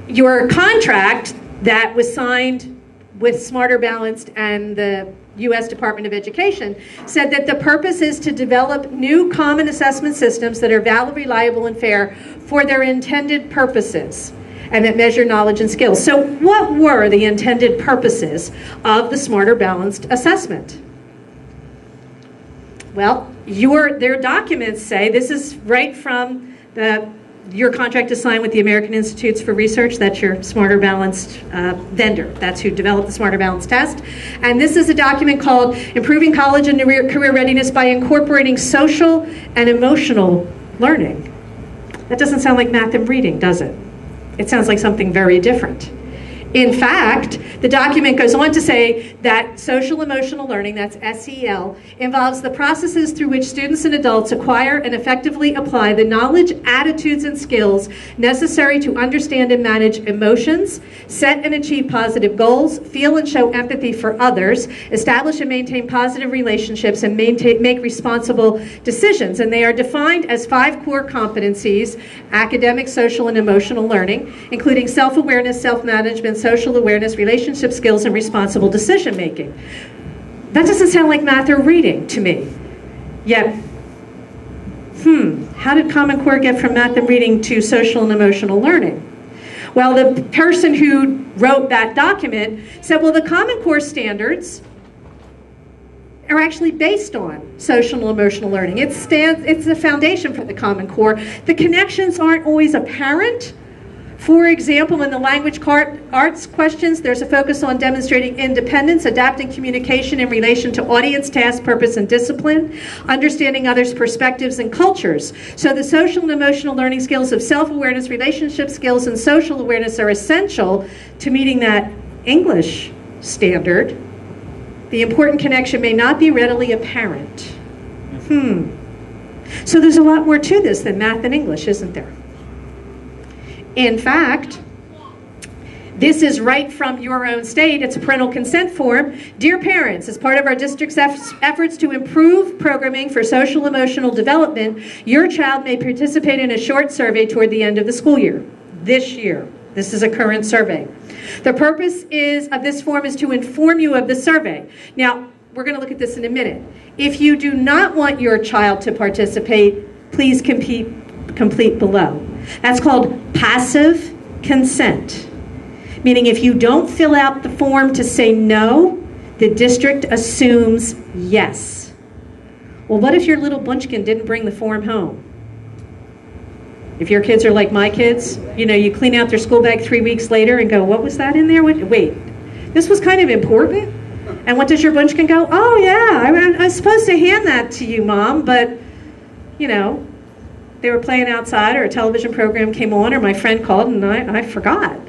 Your contract that was signed with Smarter Balanced and the U.S. Department of Education said that the purpose is to develop new common assessment systems that are valid, reliable, and fair for their intended purposes, and that measure knowledge and skills. So what were the intended purposes of the Smarter Balanced assessment? Well, their documents say, this is right from your contract is signed with the American Institutes for Research. That's your Smarter Balanced vendor. That's who developed the Smarter Balanced test. And this is a document called Improving College and Career Readiness by Incorporating Social and Emotional Learning. That doesn't sound like math and reading, does it? It sounds like something very different. In fact, the document goes on to say that social emotional learning, that's SEL, involves the processes through which students and adults acquire and effectively apply the knowledge, attitudes, and skills necessary to understand and manage emotions, set and achieve positive goals, feel and show empathy for others, establish and maintain positive relationships, and make responsible decisions. And they are defined as 5 core competencies: academic, social, and emotional learning, including self-awareness, self-management, social awareness, relationship skills, and responsible decision making. That doesn't sound like math or reading to me. Yet, How did Common Core get from math and reading to social and emotional learning? Well, the person who wrote that document said, well, the Common Core standards are actually based on social and emotional learning. It's the foundation for the Common Core. The connections aren't always apparent. For example, in the language arts questions, there's a focus on demonstrating independence, adapting communication in relation to audience, task, purpose, and discipline, understanding others' perspectives and cultures. So the social and emotional learning skills of self-awareness, relationship skills, and social awareness are essential to meeting that English standard. The important connection may not be readily apparent. So there's a lot more to this than math and English, isn't there? In fact, this is right from your own state. It's a parental consent form. Dear parents, as part of our district's efforts to improve programming for social emotional development, your child may participate in a short survey toward the end of the school year. This year. This is a current survey. The purpose of this form is to inform you of the survey. Now, we're going to look at this in a minute. If you do not want your child to participate, please complete below. That's called passive consent, meaning if you don't fill out the form to say no, the district assumes yes. Well, what if your little bunchkin didn't bring the form home? If your kids are like my kids, you clean out their school bag 3 weeks later and go, what was that in there? Wait, this was kind of important? And what does your bunchkin go? Oh yeah, I was supposed to hand that to you, Mom, but they were playing outside or a television program came on or my friend called and I forgot.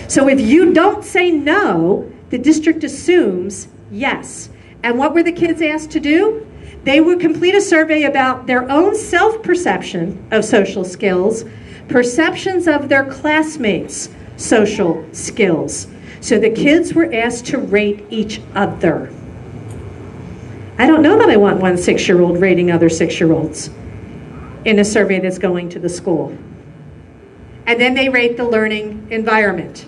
So if you don't say no, the district assumes yes. And what were the kids asked to do? They would complete a survey about their own self-perception of social skills, perceptions of their classmates' social skills. So the kids were asked to rate each other. I don't know that I want one 6-year-old rating other 6-year-olds in a survey that's going to the school. And then they rate the learning environment.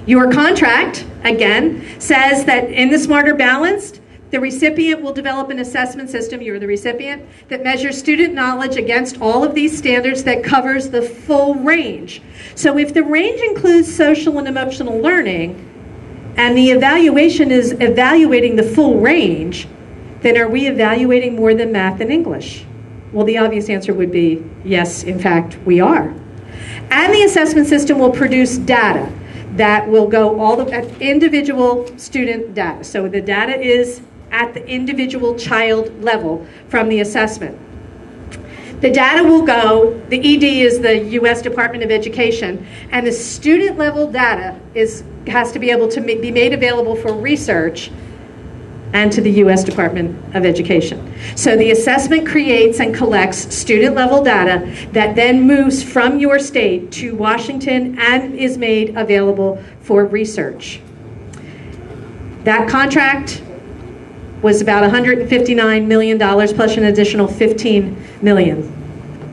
Your contract, again, says that in the Smarter Balanced, the recipient will develop an assessment system, you're the recipient, that measures student knowledge against all of these standards that covers the full range. So if the range includes social and emotional learning, and the evaluation is evaluating the full range, then are we evaluating more than math and English? Well, the obvious answer would be yes, in fact, we are. And the assessment system will produce data that will go at individual student data. So the data is at the individual child level from the assessment. The data will go, the ED is the U.S. Department of Education, and the student level data has to be able to be made available for research and to the U.S. Department of Education. So the assessment creates and collects student level data that then moves from your state to Washington and is made available for research. That contract was about $159 million plus an additional $15 million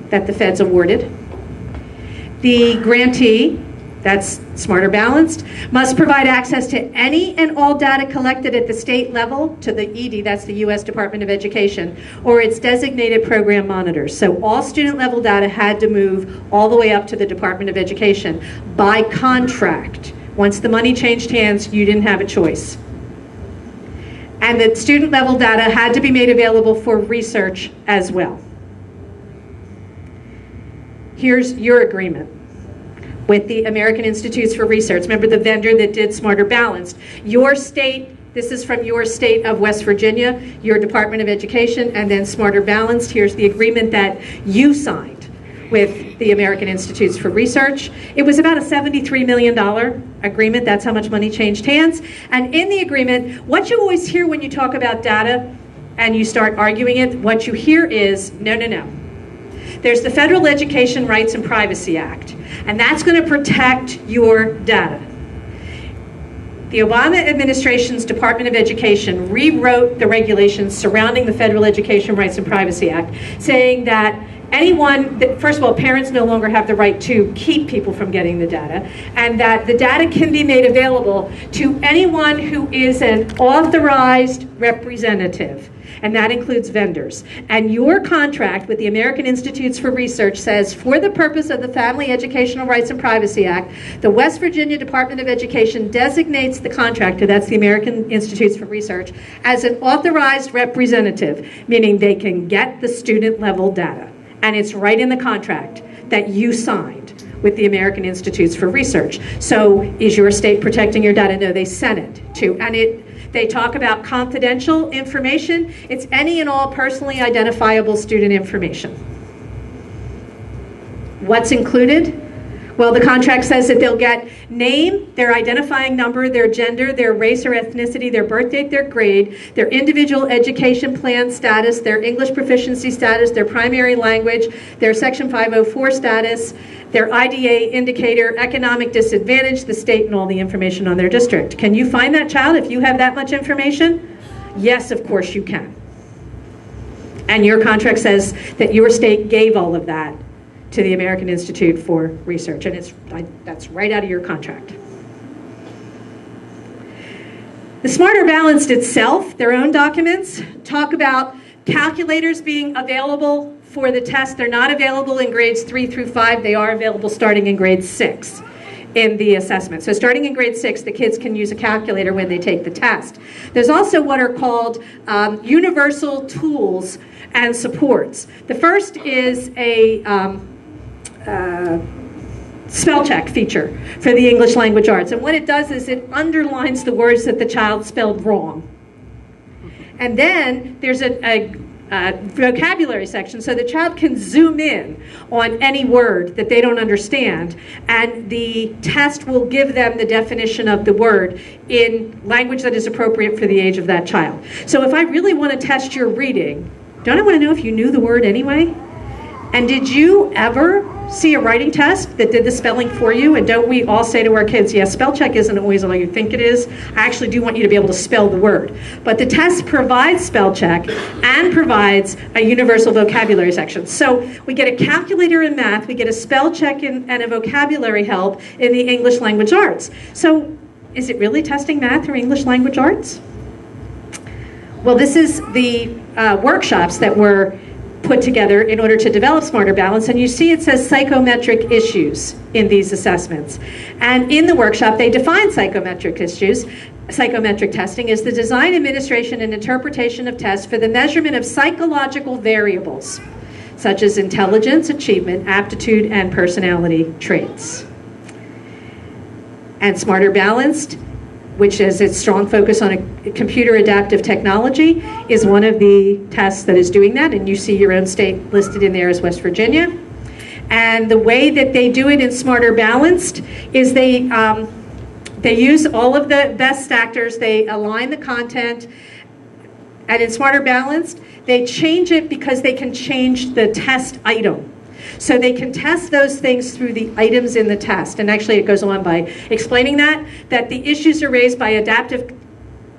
that the feds awarded. The grantee, that's Smarter Balanced, must provide access to any and all data collected at the state level to the ED, that's the U.S. Department of Education, or its designated program monitors. So all student level data had to move all the way up to the Department of Education by contract. Once the money changed hands, you didn't have a choice. And the student level data had to be made available for research as well. Here's your agreement with the American Institutes for Research. Remember the vendor that did Smarter Balanced. Your state, this is from your state of West Virginia, your Department of Education, and then Smarter Balanced. Here's the agreement that you signed with the American Institutes for Research. It was about a $73 million agreement. That's how much money changed hands. And in the agreement, what you always hear when you talk about data and you start arguing it, what you hear is, no, no, no. There's the Federal Education Rights and Privacy Act, and that's going to protect your data. The Obama administration's Department of Education rewrote the regulations surrounding the Federal Education Rights and Privacy Act, saying that First of all, parents no longer have the right to keep people from getting the data, and that the data can be made available to anyone who is an authorized representative, and that includes vendors. And your contract with the American Institutes for Research says, for the purpose of the Family Educational Rights and Privacy Act, the West Virginia Department of Education designates the contractor, that's the American Institutes for Research, as an authorized representative, meaning they can get the student level data. And it's right in the contract that you signed with the American Institutes for Research. So is your state protecting your data? No, they sent it to, and they talk about confidential information. It's any and all personally identifiable student information. What's included? Well, the contract says that they'll get name, their identifying number, their gender, their race or ethnicity, their birth date, their grade, their individual education plan status, their English proficiency status, their primary language, their Section 504 status, their IDA indicator, economic disadvantage, the state, and all the information on their district. Can you find that child if you have that much information? Yes, of course you can. And your contract says that your state gave all of that to the American Institute for Research, and that's right out of your contract. The Smarter Balanced itself, their own documents, talk about calculators being available for the test. They're not available in grades 3 through 5. They are available starting in grade 6 in the assessment. So starting in grade 6, the kids can use a calculator when they take the test. There's also what are called universal tools and supports. The first is a spell check feature for the English language arts. And what it does is it underlines the words that the child spelled wrong. And then there's a vocabulary section, so the child can zoom in on any word that they don't understand, and the test will give them the definition of the word in language that is appropriate for the age of that child. So if I really want to test your reading, don't I want to know if you knew the word anyway? And did you ever see a writing test that did the spelling for you? And don't we all say to our kids, yes, spell check isn't always all you think it is. I actually do want you to be able to spell the word. But the test provides spell check and provides a universal vocabulary section. So we get a calculator in math, we get a spell check and a vocabulary help in the English language arts. So is it really testing math or English language arts? Well, this is the workshops that were put together in order to develop Smarter Balance, and you see it says psychometric issues in these assessments. And in the workshop, they define psychometric issues. Psychometric testing is the design, administration, and interpretation of tests for the measurement of psychological variables, such as intelligence, achievement, aptitude, and personality traits. And Smarter Balanced, which is its strong focus on a computer adaptive technology, is one of the tests that is doing that, and you see your own state listed in there as West Virginia. And the way that they do it in Smarter Balanced is they use all of the best actors, they align the content, and in Smarter Balanced, they change it because they can change the test item. So they can test those things through the items in the test. And actually it goes on by explaining that the issues are raised by adaptive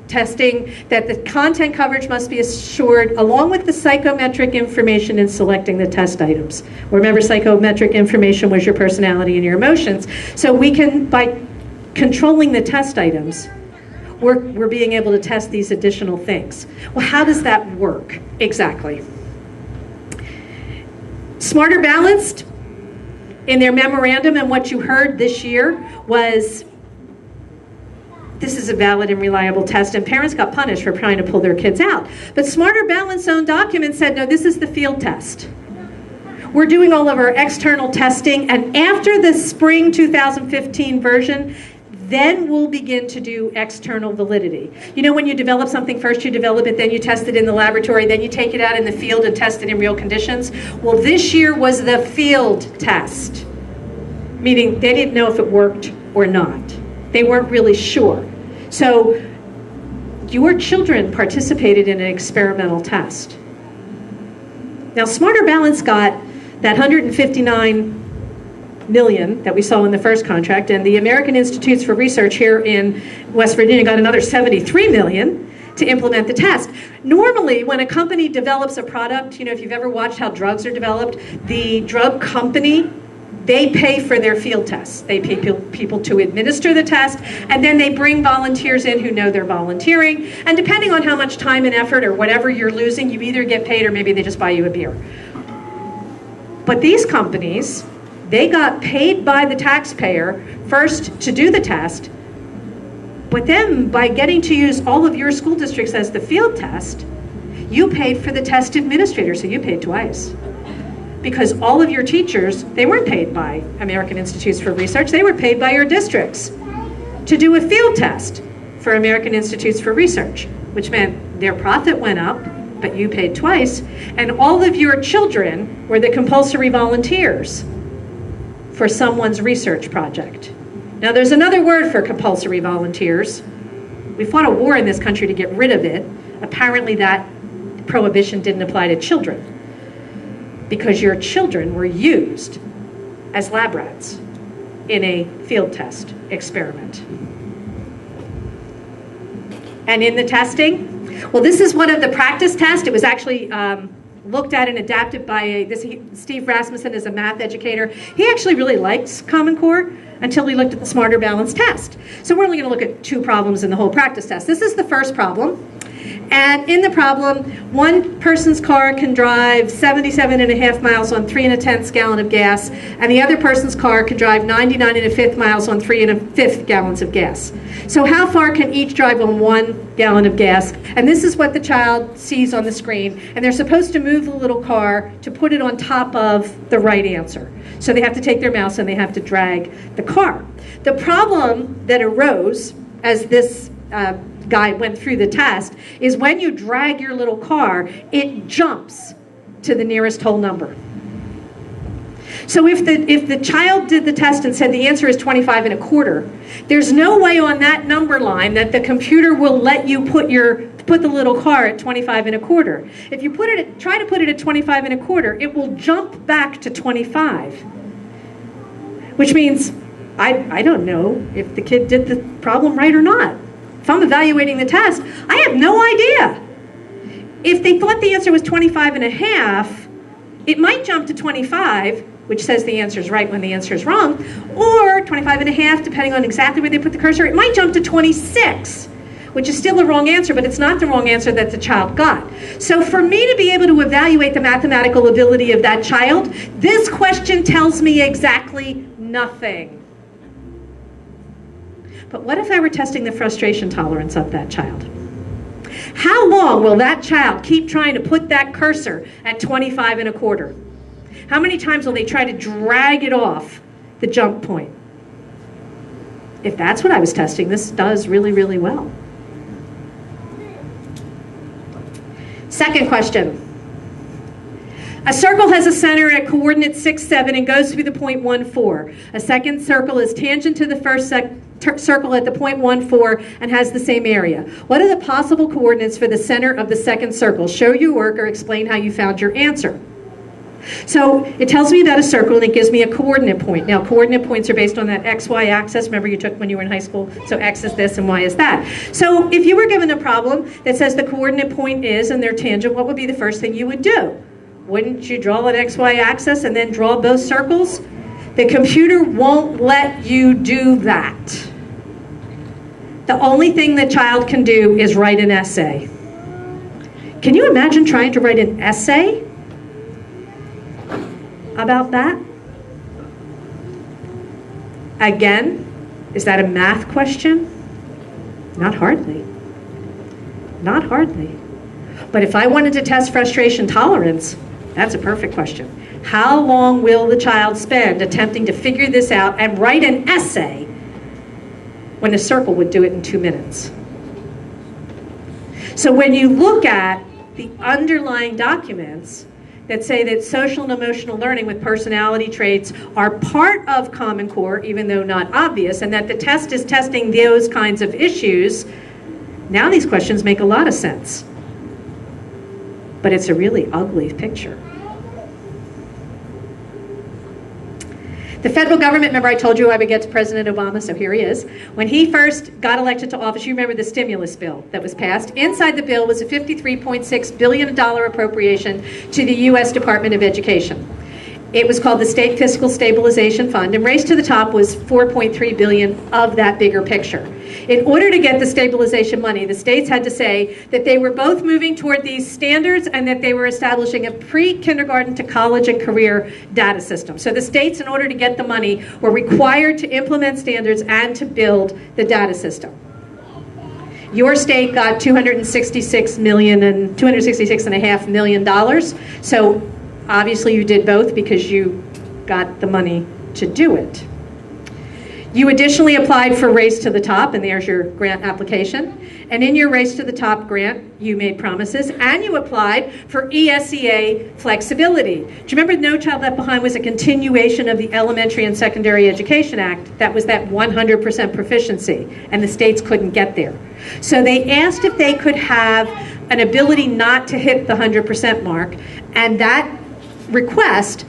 testing, that the content coverage must be assured along with the psychometric information in selecting the test items. Remember, psychometric information was your personality and your emotions. So we can, by controlling the test items, we're being able to test these additional things. Well, how does that work exactly? Smarter Balanced, in their memorandum, and what you heard this year was, this is a valid and reliable test, and parents got punished for trying to pull their kids out. But Smarter Balanced's own document said, no, this is the field test. We're doing all of our external testing, and after the spring 2015 version, then we'll begin to do external validity. You know, when you develop something, first you develop it, then you test it in the laboratory, then you take it out in the field and test it in real conditions. Well, this year was the field test, meaning they didn't know if it worked or not. They weren't really sure. So your children participated in an experimental test. Now, Smarter Balance got that $159 million that we saw in the first contract, and the American Institutes for Research here in West Virginia got another $73 million to implement the test. Normally, when a company develops a product, if you've ever watched how drugs are developed, the drug company, they pay for their field tests. They pay people to administer the test, and then they bring volunteers in who know they're volunteering. And depending on how much time and effort or whatever you're losing, you either get paid or maybe they just buy you a beer. But these companies, they got paid by the taxpayer first to do the test, but then by getting to use all of your school districts as the field test, you paid for the test administrator, so you paid twice. Because all of your teachers, they weren't paid by American Institutes for Research, they were paid by your districts to do a field test for American Institutes for Research, which meant their profit went up, but you paid twice, and all of your children were the compulsory volunteers for someone's research project. Now there's another word for compulsory volunteers. We fought a war in this country to get rid of it. Apparently that prohibition didn't apply to children, because your children were used as lab rats in a field test experiment. And in the testing, well, this is one of the practice tests. It was actually looked at and adapted by Steve Rasmussen is a math educator. He actually really likes Common Core until he looked at the Smarter Balanced test. So we're only going to look at 2 problems in the whole practice test. This is the first problem. And in the problem, one person's car can drive 77.5 miles on 3 1/10 gallons of gas, and the other person's car can drive 99 1/5 miles on 3 1/5 gallons of gas. So how far can each drive on 1 gallon of gas? And this is what the child sees on the screen. And they're supposed to move the little car to put it on top of the right answer. So they have to take their mouse and they have to drag the car. The problem that arose as this guy went through the test is when you drag your little car, it jumps to the nearest whole number. So if the child did the test and said the answer is 25 1/4, there's no way on that number line that the computer will let you put the little car at 25 1/4. If you try to put it at 25 1/4, it will jump back to 25, which means I don't know if the kid did the problem right or not. If I'm evaluating the test, I have no idea. If they thought the answer was 25 1/2, it might jump to 25, which says the answer is right when the answer is wrong, or 25 1/2, depending on exactly where they put the cursor, it might jump to 26, which is still the wrong answer, but it's not the wrong answer that the child got. So for me to be able to evaluate the mathematical ability of that child, this question tells me exactly nothing. But what if I were testing the frustration tolerance of that child? How long will that child keep trying to put that cursor at 25 1/4? How many times will they try to drag it off the jump point? If that's what I was testing, this does really, really well. Second question. A circle has a center at coordinate 6, 7 and goes through the point 1, 4. A second circle is tangent to the first circle at the point 1, 4 and has the same area. What are the possible coordinates for the center of the second circle? Show your work or explain how you found your answer. So it tells me about a circle and it gives me a coordinate point. Now coordinate points are based on that XY axis. Remember you took when you were in high school? So X is this and Y is that. So if you were given a problem that says the coordinate point is and they're tangent, what would be the first thing you would do? Wouldn't you draw an XY axis and then draw both circles? The computer won't let you do that. The only thing the child can do is write an essay. Can you imagine trying to write an essay about that? Again, is that a math question? Not hardly. Not hardly. But if I wanted to test frustration tolerance, that's a perfect question. How long will the child spend attempting to figure this out and write an essay when a circle would do it in 2 minutes? So when you look at the underlying documents that say that social and emotional learning with personality traits are part of Common Core, even though not obvious, and that the test is testing those kinds of issues, now these questions make a lot of sense. But it's a really ugly picture. The federal government, remember I told you I would get to President Obama, so here he is. When he first got elected to office, you remember the stimulus bill that was passed. Inside the bill was a $53.6 billion appropriation to the U.S. Department of Education. It was called the State Fiscal Stabilization Fund, and Race to the Top was $4.3 billion of that bigger picture. In order to get the stabilization money, the states had to say that they were both moving toward these standards and that they were establishing a pre-kindergarten to college and career data system. So the states, in order to get the money, were required to implement standards and to build the data system. Your state got $266.5 million. So obviously you did both because you got the money to do it. You additionally applied for Race to the Top, and there's your grant application. And in your Race to the Top grant, you made promises, and you applied for ESEA flexibility. Do you remember No Child Left Behind was a continuation of the Elementary and Secondary Education Act? That was that 100% proficiency, and the states couldn't get there. So they asked if they could have an ability not to hit the 100% mark, and that request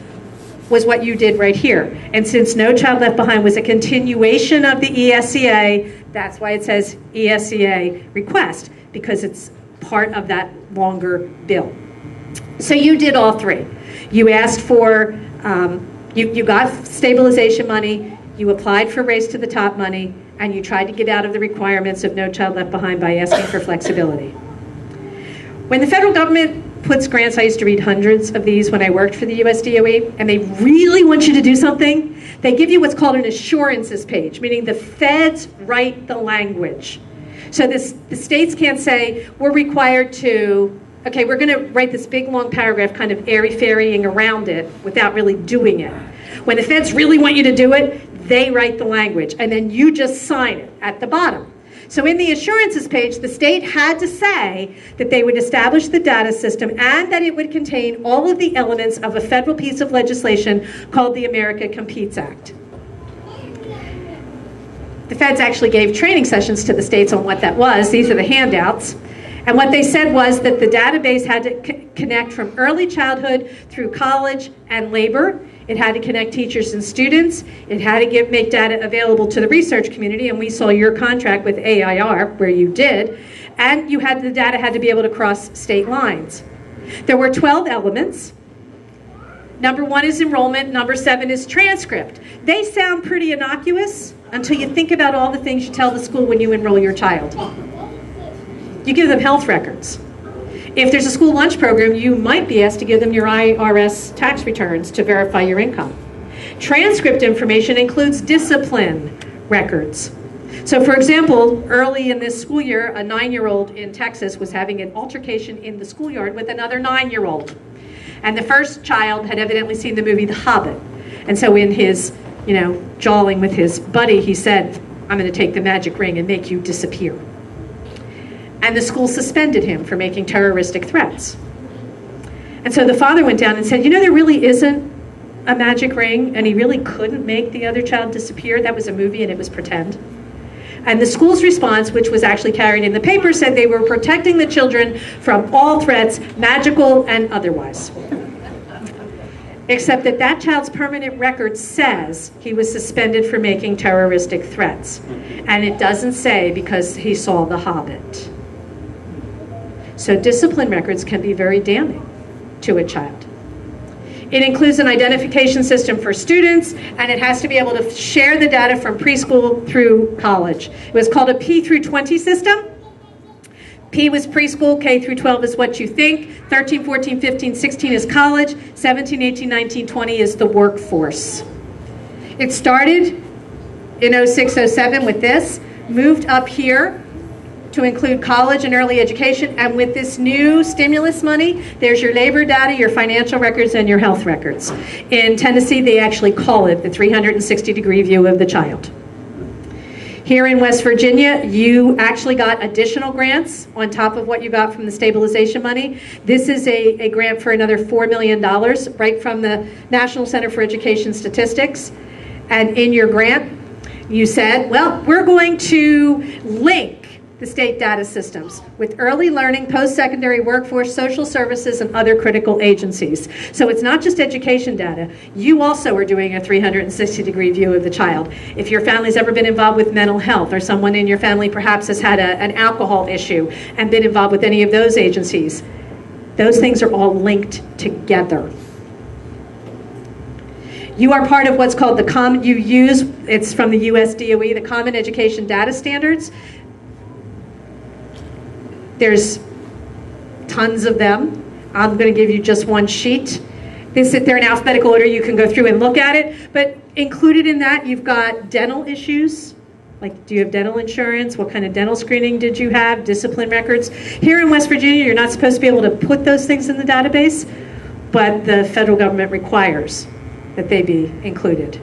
was what you did right here. And since No Child Left Behind was a continuation of the ESEA, that's why it says ESEA request, because it's part of that longer bill. So you did all three. You asked for, you got stabilization money, you applied for Race to the Top money, and you tried to get out of the requirements of No Child Left Behind by asking for flexibility. When the federal government puts grants, I used to read hundreds of these when I worked for the US DOE, and they really want you to do something, they give you what's called an assurances page, meaning the feds write the language. So the states can't say, we're required to, okay, we're gonna write this big long paragraph kind of airy-fairying around it without really doing it. When the feds really want you to do it, they write the language, and then you just sign it at the bottom. So in the assurances page, the state had to say that they would establish the data system and that it would contain all of the elements of a federal piece of legislation called the America Competes Act. The feds actually gave training sessions to the states on what that was. These are the handouts. And what they said was that the database had to connect from early childhood through college and labor. It had to connect teachers and students. It had to make data available to the research community, and we saw your contract with AIR, where you did, and the data had to be able to cross state lines. There were 12 elements. Number 1 is enrollment, number 7 is transcript. They sound pretty innocuous until you think about all the things you tell the school when you enroll your child. You give them health records. If there's a school lunch program, you might be asked to give them your IRS tax returns to verify your income. Transcript information includes discipline records. So for example, early in this school year, a 9-year-old in Texas was having an altercation in the schoolyard with another 9-year-old. And the first child had evidently seen the movie The Hobbit. And so in his, jawing with his buddy, he said, I'm going to take the magic ring and make you disappear. And the school suspended him for making terroristic threats. And so the father went down and said, there really isn't a magic ring, and he really couldn't make the other child disappear. That was a movie and it was pretend. And the school's response, which was actually carried in the paper, said they were protecting the children from all threats, magical and otherwise. Except that child's permanent record says he was suspended for making terroristic threats. And it doesn't say because he saw The Hobbit. So discipline records can be very damning to a child. It includes an identification system for students, and it has to be able to share the data from preschool through college. It was called a P through 20 system. P was preschool, K through 12 is what you think, 13, 14, 15, 16 is college, 17, 18, 19, 20 is the workforce. It started in 06, 07 with this, moved up here to include college and early education, and with this new stimulus money, there's your labor data, your financial records, and your health records. In Tennessee, they actually call it the 360-degree view of the child. Here in West Virginia, you actually got additional grants on top of what you got from the stabilization money. This is a grant for another $4 million, right from the National Center for Education Statistics. And in your grant, you said, well, we're going to link the state data systems with early learning, post-secondary workforce, social services, and other critical agencies. So it's not just education data. You also are doing a 360-degree view of the child. If your family's ever been involved with mental health, or someone in your family perhaps has had an alcohol issue and been involved with any of those agencies, those things are all linked together. You are part of what's called the Common, it's from the US DOE, the Common Education Data Standards. There's tons of them. I'm going to give you just one sheet. They're in alphabetical order. You can go through and look at it. But included in that, you've got dental issues. Like, do you have dental insurance? What kind of dental screening did you have? Discipline records. Here in West Virginia, you're not supposed to be able to put those things in the database, but the federal government requires that they be included.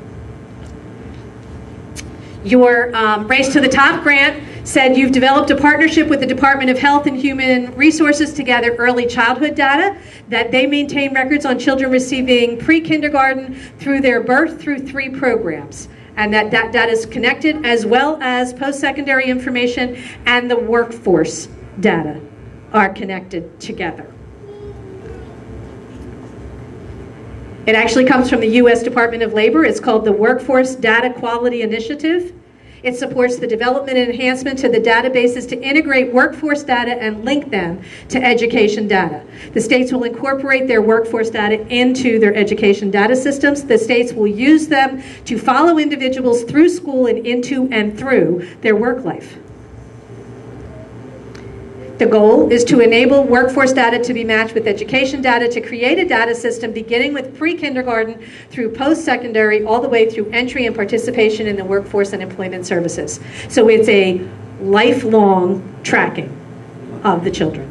Your Race to the Top grant said you've developed a partnership with the Department of Health and Human Resources to gather early childhood data, that they maintain records on children receiving pre-kindergarten through their birth through 3 programs, and that data is connected, as well as post-secondary information and the workforce data are connected together. It actually comes from the U.S. Department of Labor. It's called the Workforce Data Quality Initiative. It supports the development and enhancement to the databases to integrate workforce data and link them to education data. The states will incorporate their workforce data into their education data systems. The states will use them to follow individuals through school and into and through their work life. The goal is to enable workforce data to be matched with education data to create a data system beginning with pre-kindergarten through post-secondary all the way through entry and participation in the workforce and employment services. So it's a lifelong tracking of the children.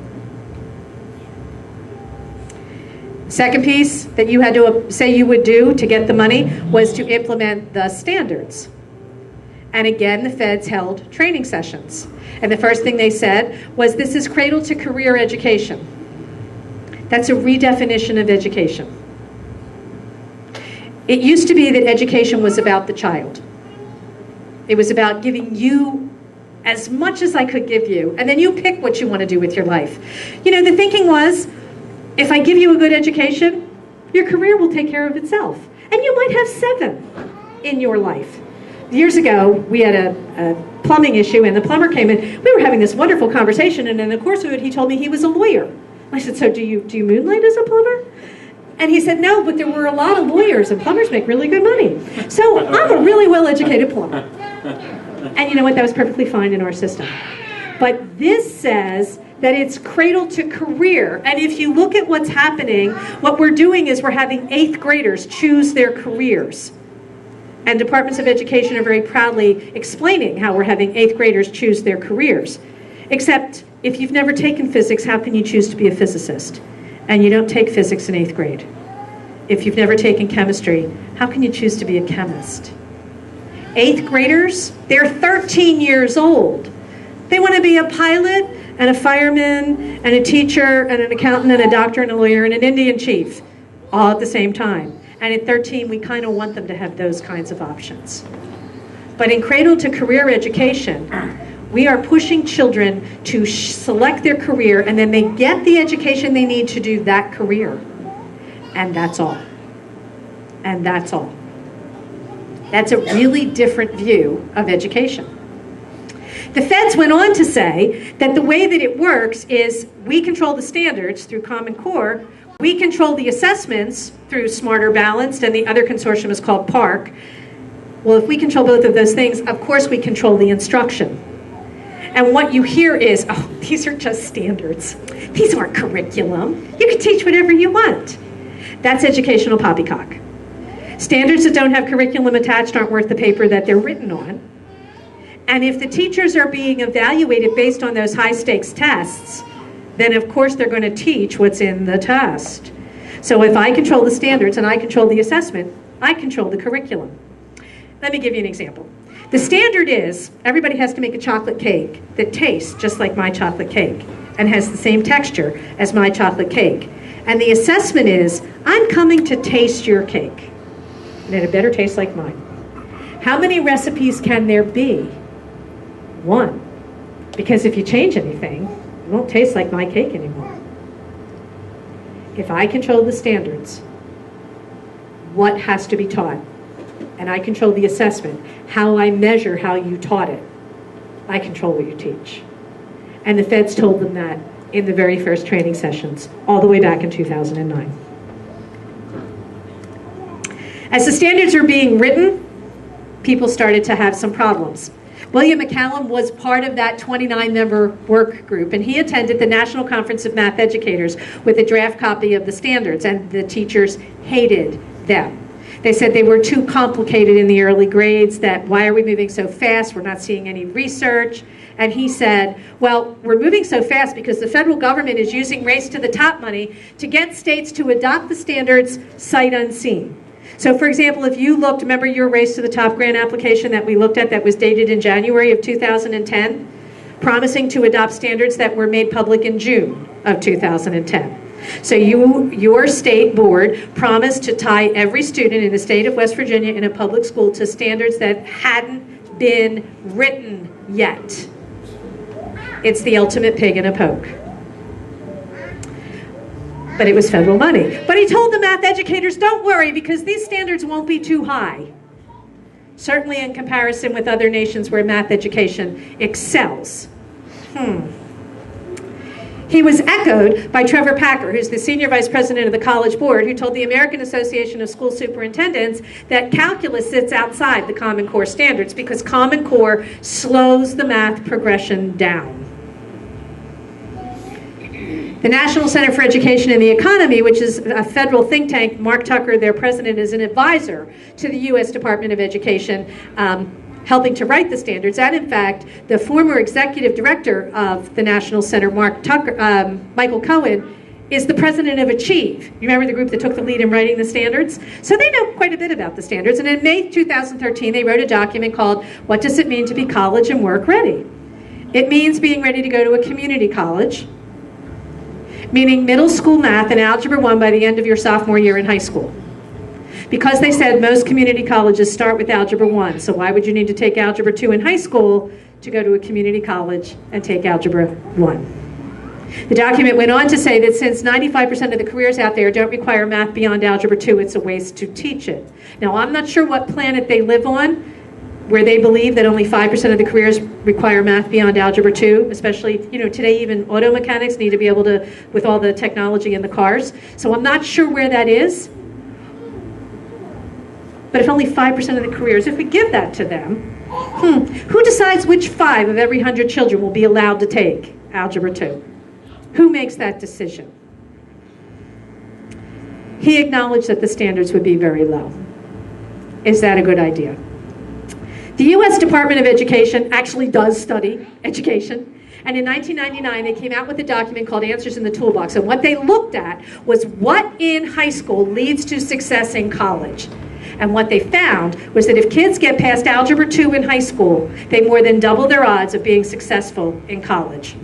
Second piece that you had to say you would do to get the money was to implement the standards. And again, the feds held training sessions. And the first thing they said was, this is cradle to career education. That's a redefinition of education. It used to be that education was about the child. It was about giving you as much as I could give you, and then you pick what you want to do with your life. You know, the thinking was, if I give you a good education, your career will take care of itself. And you might have 7 in your life. Years ago, we had a plumbing issue, and the plumber came in. We were having this wonderful conversation, and in the course of it, he told me he was a lawyer. I said, so do you moonlight as a plumber? And he said, no, but there were a lot of lawyers, and plumbers make really good money. So I'm a really well-educated plumber. And you know what? That was perfectly fine in our system. But this says that it's cradle to career. And if you look at what's happening, what we're doing is we're having 8th graders choose their careers. And departments of education are very proudly explaining how we're having 8th graders choose their careers. Except, if you've never taken physics, how can you choose to be a physicist? And you don't take physics in 8th grade. If you've never taken chemistry, how can you choose to be a chemist? 8th graders, they're 13 years old. They want to be a pilot and a fireman and a teacher and an accountant and a doctor and a lawyer and an Indian chief, all at the same time. And at 13, we kind of want them to have those kinds of options. But in cradle to career education, we are pushing children to select their career, and then they get the education they need to do that career. And that's all. And that's all. That's a really different view of education. The feds went on to say that the way that it works is we control the standards through Common Core. We control the assessments through Smarter Balanced, and the other consortium is called PARC. Well, if we control both of those things, of course we control the instruction. And what you hear is, oh, these are just standards. These aren't curriculum. You can teach whatever you want. That's educational poppycock. Standards that don't have curriculum attached aren't worth the paper that they're written on. And if the teachers are being evaluated based on those high-stakes tests, then of course they're going to teach what's in the test. So if I control the standards and I control the assessment, I control the curriculum. Let me give you an example. The standard is everybody has to make a chocolate cake that tastes just like my chocolate cake and has the same texture as my chocolate cake. And the assessment is, I'm coming to taste your cake. And it better taste like mine. How many recipes can there be? 1. Because if you change anything, it won't taste like my cake anymore. If I control the standards, what has to be taught, and I control the assessment, how I measure how you taught it, I control what you teach. And the feds told them that in the very first training sessions, all the way back in 2009. As the standards were being written, people started to have some problems. William McCallum was part of that 29-member work group, and he attended the National Conference of Math Educators with a draft copy of the standards, and the teachers hated them. They said they were too complicated in the early grades, that why are we moving so fast? We're not seeing any research. And he said, well, we're moving so fast because the federal government is using Race to the Top money to get states to adopt the standards sight unseen. So for example, if you looked, remember your Race to the Top grant application that we looked at that was dated in January of 2010, promising to adopt standards that were made public in June of 2010. So your state board promised to tie every student in the state of West Virginia in a public school to standards that hadn't been written yet. It's the ultimate pig in a poke. But it was federal money. But he told the math educators, don't worry, because these standards won't be too high. Certainly in comparison with other nations where math education excels. He was echoed by Trevor Packer, who's the senior vice president of the College Board, who told the American Association of School Superintendents that calculus sits outside the Common Core standards because Common Core slows the math progression down. The National Center for Education and the Economy, which is a federal think tank, Mark Tucker, their president, is an advisor to the U.S. Department of Education, helping to write the standards. And in fact, the former executive director of the National Center, Michael Cohen, is the president of Achieve. You remember the group that took the lead in writing the standards? So they know quite a bit about the standards. And in May 2013, they wrote a document called, What Does It Mean to Be College and Work Ready? It means being ready to go to a community college, meaning middle school math and Algebra 1 by the end of your sophomore year in high school. Because they said most community colleges start with Algebra 1, so why would you need to take Algebra 2 in high school to go to a community college and take Algebra 1? The document went on to say that since 95% of the careers out there don't require math beyond Algebra 2, it's a waste to teach it. Now, I'm not sure what planet they live on, where they believe that only 5% of the careers require math beyond Algebra 2, especially, today even auto mechanics need to be able to, with all the technology in the cars. So I'm not sure where that is. But if only 5% of the careers, if we give that to them, who decides which 5 of every 100 children will be allowed to take Algebra 2? Who makes that decision? He acknowledged that the standards would be very low. Is that a good idea? The U.S. Department of Education actually does study education. And in 1999, they came out with a document called Answers in the Toolbox. And what they looked at was what in high school leads to success in college. And what they found was that if kids get past Algebra 2 in high school, they more than double their odds of being successful in college.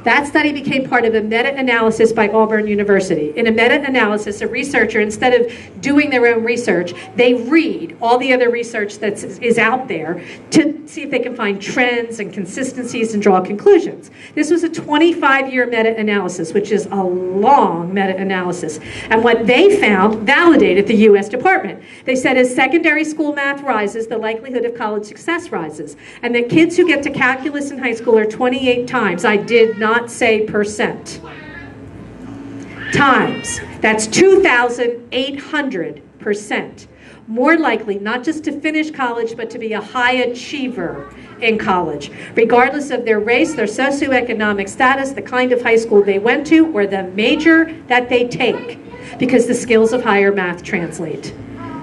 That study became part of a meta-analysis by Auburn University. In a meta-analysis, a researcher, instead of doing their own research, they read all the other research that is out there to see if they can find trends and consistencies and draw conclusions. This was a 25-year meta-analysis, which is a long meta-analysis. And what they found validated the U.S. Department. They said as secondary school math rises, the likelihood of college success rises. And that kids who get to calculus in high school are 28 times. I did not say percent. Times. That's 2,800% more likely not just to finish college, but to be a high achiever in college, regardless of their race, their socioeconomic status, the kind of high school they went to, or the major that they take, because the skills of higher math translate.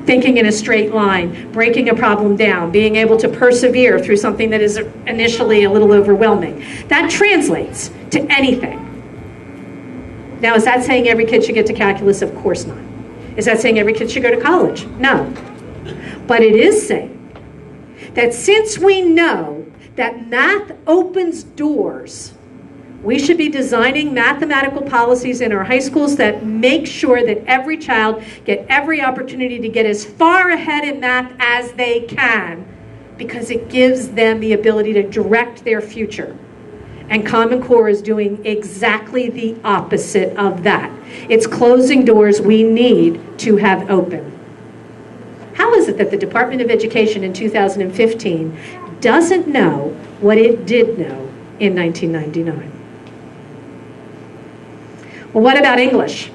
Thinking in a straight line, breaking a problem down, being able to persevere through something that is initially a little overwhelming. That translates to anything. Now, is that saying every kid should get to calculus? Of course not. Is that saying every kid should go to college? No. But it is saying that since we know that math opens doors, we should be designing mathematical policies in our high schools that make sure that every child get every opportunity to get as far ahead in math as they can, because it gives them the ability to direct their future. And Common Core is doing exactly the opposite of that. It's closing doors we need to have open. How is it that the Department of Education in 2015 doesn't know what it did know in 1999? Well, what about English?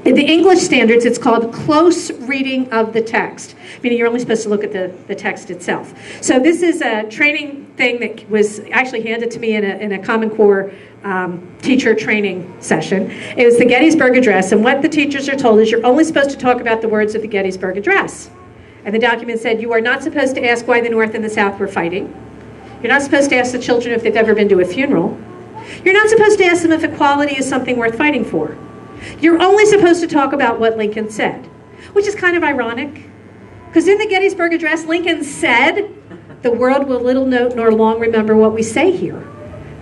In the English standards, it's called close reading of the text, meaning you're only supposed to look at the text itself. So this is a training thing that was actually handed to me in a Common Core teacher training session. It was the Gettysburg Address, and what the teachers are told is you're only supposed to talk about the words of the Gettysburg Address. And the document said you are not supposed to ask why the North and the South were fighting. You're not supposed to ask the children if they've ever been to a funeral. You're not supposed to ask them if equality is something worth fighting for. You're only supposed to talk about what Lincoln said, which is kind of ironic, because in the Gettysburg Address, Lincoln said, "The world will little note nor long remember what we say here,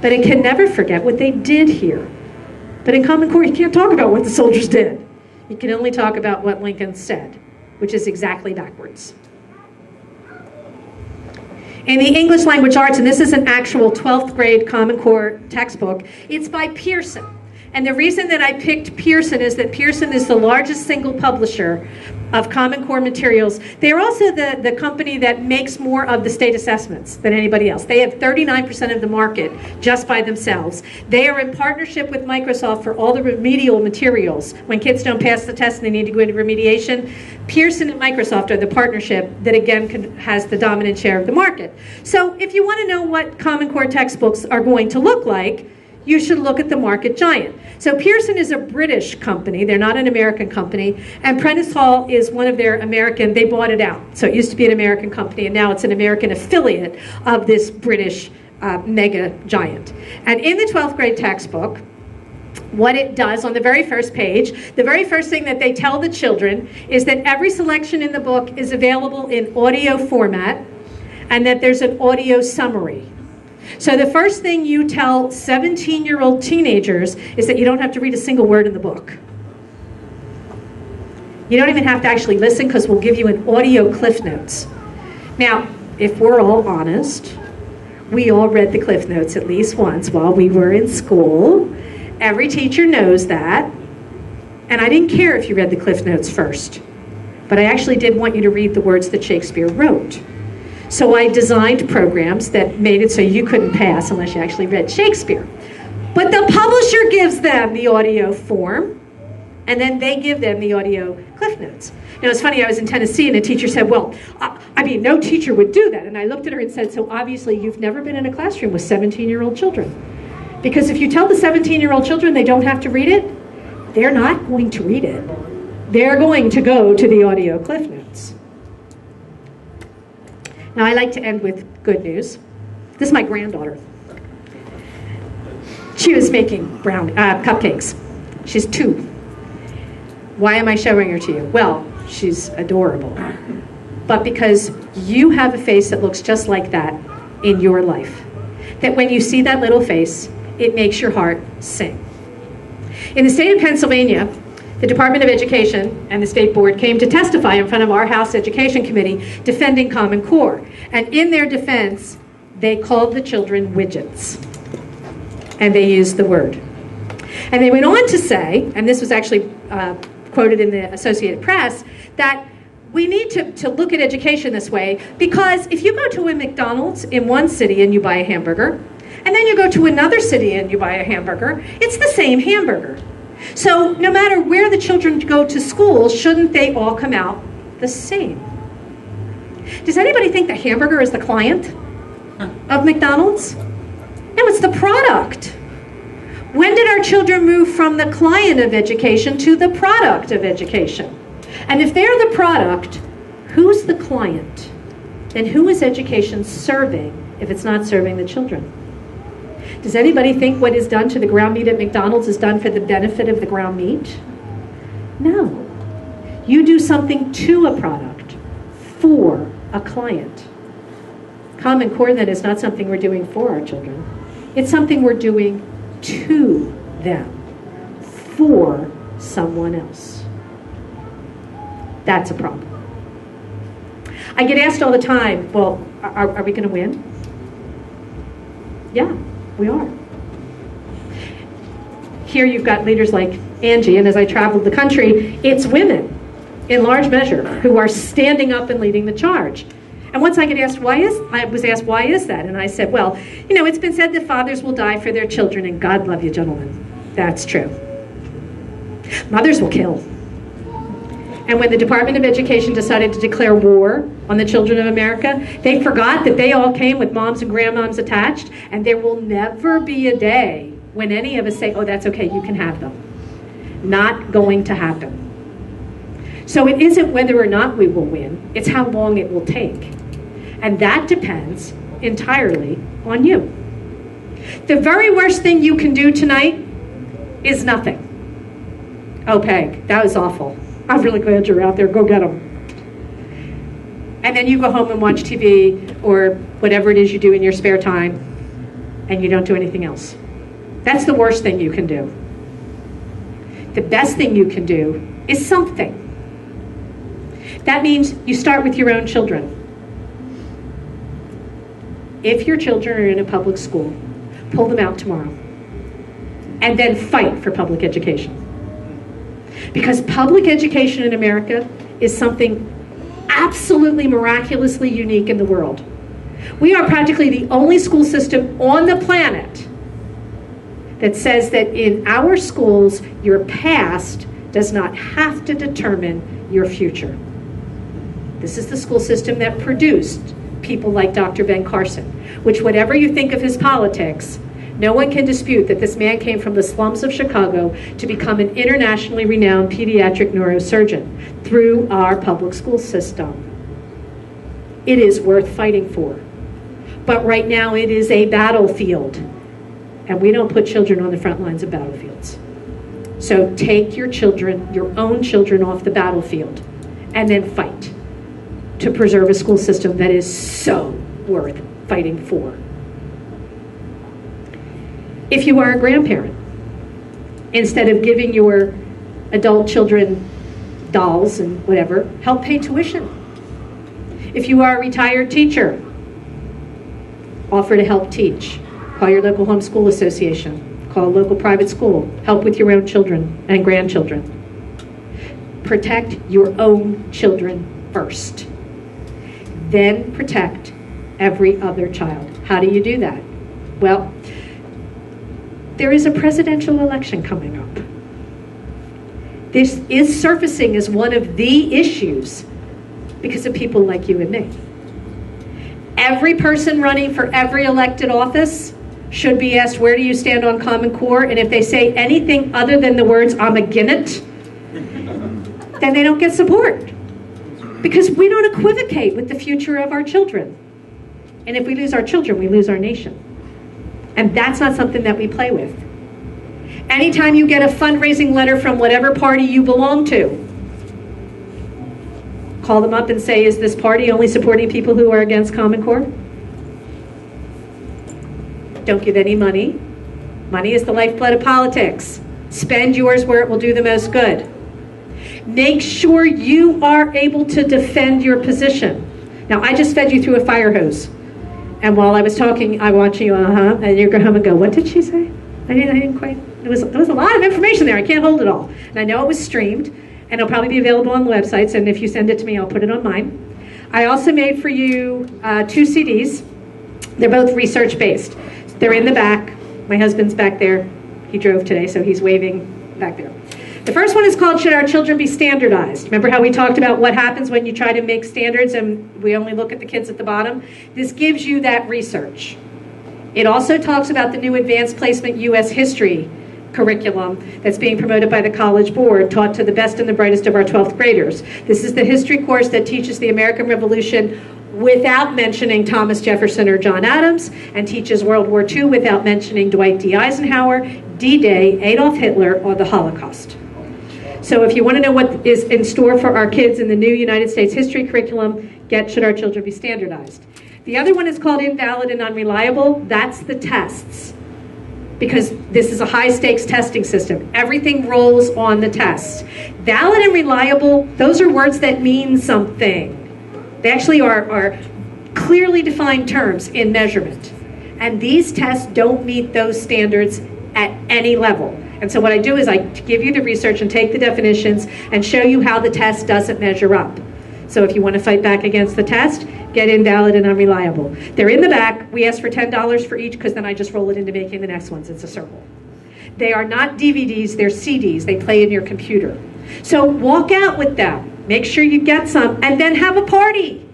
but it can never forget what they did here." But in Common Core, you can't talk about what the soldiers did. You can only talk about what Lincoln said, which is exactly backwards. In the English Language Arts, and this is an actual 12th grade Common Core textbook, it's by Pearson. And the reason that I picked Pearson is that Pearson is the largest single publisher of Common Core materials. They're also the company that makes more of the state assessments than anybody else. They have 39% of the market just by themselves. They are in partnership with Microsoft for all the remedial materials. When kids don't pass the test and they need to go into remediation, Pearson and Microsoft are the partnership that again has the dominant share of the market. So if you want to know what Common Core textbooks are going to look like, you should look at the market giant. So Pearson is a British company. They're not an American company. And Prentice Hall is one of their American, they bought it out. So it used to be an American company, and now it's an American affiliate of this British mega giant. And in the 12th grade textbook, what it does on the very first page, the very first thing that they tell the children is that every selection in the book is available in audio format, and that there's an audio summary. So the first thing you tell 17-year-old teenagers is that you don't have to read a single word in the book. You don't even have to actually listen, because we'll give you an audio Cliff Notes. Now, if we're all honest, we all read the Cliff Notes at least once while we were in school. Every teacher knows that. And I didn't care if you read the Cliff Notes first, but I actually did want you to read the words that Shakespeare wrote. So I designed programs that made it so you couldn't pass unless you actually read Shakespeare. But the publisher gives them the audio form, and then they give them the audio Cliff Notes. Now, it's funny, I was in Tennessee, and a teacher said, well, I mean, no teacher would do that. And I looked at her and said, so obviously you've never been in a classroom with 17-year-old children. Because if you tell the 17-year-old children they don't have to read it, they're not going to read it. They're going to go to the audio Cliff Notes. Now, I like to end with good news. This is my granddaughter. She was making cupcakes. She's 2. Why am I showing her to you? Well, she's adorable. But because you have a face that looks just like that in your life. That when you see that little face, it makes your heart sing. In the state of Pennsylvania, the Department of Education and the State Board came to testify in front of our House Education Committee defending Common Core. And in their defense, they called the children widgets. And they used the word. And they went on to say, and this was actually quoted in the Associated Press, that we need to look at education this way, because if you go to a McDonald's in one city and you buy a hamburger, and then you go to another city and you buy a hamburger, it's the same hamburger. So no matter where the children go to school, shouldn't they all come out the same? Does anybody think the hamburger is the client of McDonald's? No, it's the product. When did our children move from the client of education to the product of education? And if they're the product, who's the client? And who is education serving if it's not serving the children? Does anybody think what is done to the ground meat at McDonald's is done for the benefit of the ground meat? No. You do something to a product for a client. Common Core, then, is not something we're doing for our children. It's something we're doing to them, for someone else. That's a problem. I get asked all the time, well, are we going to win? Yeah, we are. here you've got leaders like Angie, and as I traveled the country, it's women, in large measure, who are standing up and leading the charge. And once I was asked, why is that? And I said, well, it's been said that fathers will die for their children, and God love you, gentlemen. That's true. Mothers will kill. And when the Department of Education decided to declare war on the children of America, they forgot that they all came with moms and grandmoms attached, and there will never be a day when any of us say, oh, that's okay, you can have them. Not going to happen. So it isn't whether or not we will win, it's how long it will take. And that depends entirely on you. The very worst thing you can do tonight is nothing. Oh, Peg, that was awful. I'm really glad you're out there. Go get them. And then you go home and watch TV or whatever it is you do in your spare time, and you don't do anything else. That's the worst thing you can do. The best thing you can do is something. That means you start with your own children. If your children are in a public school, pull them out tomorrow. And then fight for public education. Because public education in America is something absolutely miraculously unique in the world. We are practically the only school system on the planet that says that in our schools, your past does not have to determine your future. This is the school system that produced people like Dr. Ben Carson, which whatever you think of his politics, no one can dispute that this man came from the slums of Chicago to become an internationally renowned pediatric neurosurgeon through our public school system. It is worth fighting for. But right now it is a battlefield, and we don't put children on the front lines of battlefields. So take your children, your own children, off the battlefield, and then fight to preserve a school system that is so worth fighting for. If you are a grandparent, instead of giving your adult children dolls and whatever, help pay tuition. If you are a retired teacher, offer to help teach. Call your local homeschool association. Call a local private school. Help with your own children and grandchildren. Protect your own children first. Then protect every other child. How do you do that? Well, there is a presidential election coming up. This is surfacing as one of the issues because of people like you and me. Every person running for every elected office should be asked, where do you stand on Common Core? And if they say anything other than the words, I'm agin it, then they don't get support. Because we don't equivocate with the future of our children. And if we lose our children, we lose our nation. And that's not something that we play with. Anytime you get a fundraising letter from whatever party you belong to, call them up and say, is this party only supporting people who are against Common Core? Don't give any money. Money is the lifeblood of politics. Spend yours where it will do the most good. Make sure you are able to defend your position. Now, I just fed you through a fire hose. And while I was talking, I watched you, and you go home and go, what did she say? I didn't quite, there was a lot of information there. I can't hold it all. And I know it was streamed, and it'll probably be available on the websites, and if you send it to me, I'll put it on mine. I also made for you 2 CDs. They're both research-based. They're in the back. My husband's back there. He drove today, so he's waving back there. The first one is called, Should Our Children Be Standardized? Remember how we talked about what happens when you try to make standards and we only look at the kids at the bottom? This gives you that research. It also talks about the new Advanced Placement U.S. History curriculum that's being promoted by the College Board, taught to the best and the brightest of our 12th graders. This is the history course that teaches the American Revolution without mentioning Thomas Jefferson or John Adams, and teaches World War II without mentioning Dwight D. Eisenhower, D-Day, Adolf Hitler, or the Holocaust. So if you want to know what is in store for our kids in the new United States history curriculum, get Should Our Children Be Standardized? The other one is called Invalid and Unreliable. That's the tests. Because this is a high-stakes testing system. Everything rolls on the tests. Valid and reliable, those are words that mean something. They actually are clearly defined terms in measurement. And these tests don't meet those standards at any level. And so what I do is I give you the research and take the definitions and show you how the test doesn't measure up. So if you want to fight back against the test, get invalid and unreliable. They're in the back. We ask for $10 for each because then I just roll it into making the next ones. It's a circle. They are not DVDs, they're CDs. They play in your computer. So walk out with them. Make sure you get some and then have a party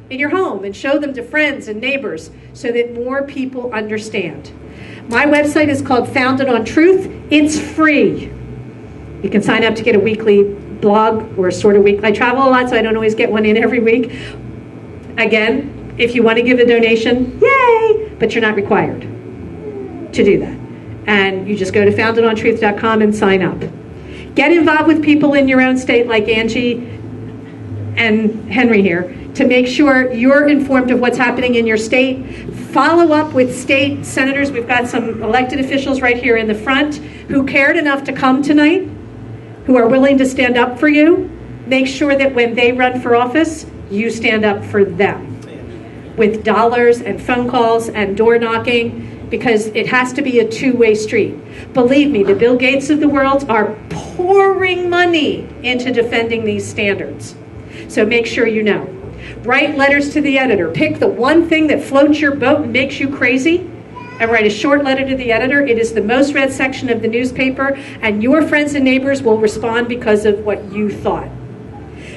in your home and show them to friends and neighbors so that more people understand. My website is called Founded on Truth. It's free. You can sign up to get a weekly blog or sort of week. I travel a lot, so I don't always get one in every week. Again, if you want to give a donation, yay, but you're not required to do that. And you just go to foundedontruth.com and sign up. Get involved with people in your own state like Angie and Henry here to make sure you're informed of what's happening in your state. Follow up with state senators. We've got some elected officials right here in the front who cared enough to come tonight, who are willing to stand up for you. Make sure that when they run for office, you stand up for them with dollars and phone calls and door knocking, because it has to be a two-way street. Believe me, the Bill Gates of the world are pouring money into defending these standards. So make sure you know. Write letters to the editor. Pick the one thing that floats your boat and makes you crazy, and write a short letter to the editor. It is the most read section of the newspaper, and your friends and neighbors will respond because of what you thought.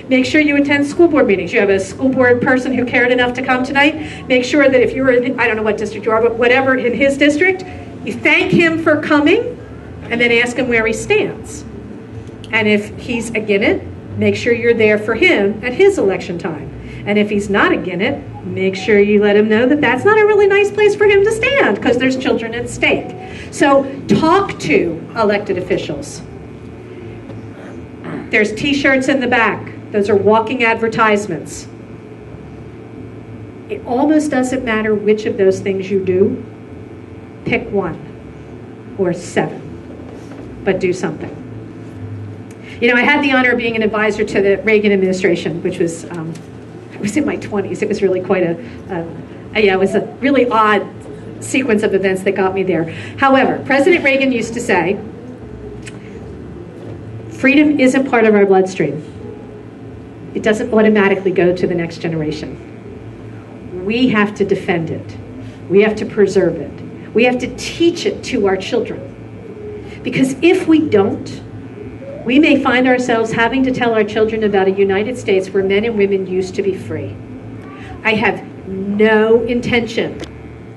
Make sure you attend school board meetings. You have a school board person who cared enough to come tonight. Make sure that if you're in, I don't know what district you are, but whatever in his district, you thank him for coming and then ask him where he stands. And if he's against it, make sure you're there for him at his election time. And if he's not against it, make sure you let him know that that's not a really nice place for him to stand because there's children at stake. So talk to elected officials. There's t-shirts in the back. Those are walking advertisements. It almost doesn't matter which of those things you do. Pick one or 7, but do something. You know, I had the honor of being an advisor to the Reagan administration, which was, I was in my 20s. It was really quite it was a really odd sequence of events that got me there. However, President Reagan used to say, freedom isn't part of our bloodstream. It doesn't automatically go to the next generation. We have to defend it. We have to preserve it. We have to teach it to our children. Because if we don't, we may find ourselves having to tell our children about a United States where men and women used to be free. I have no intention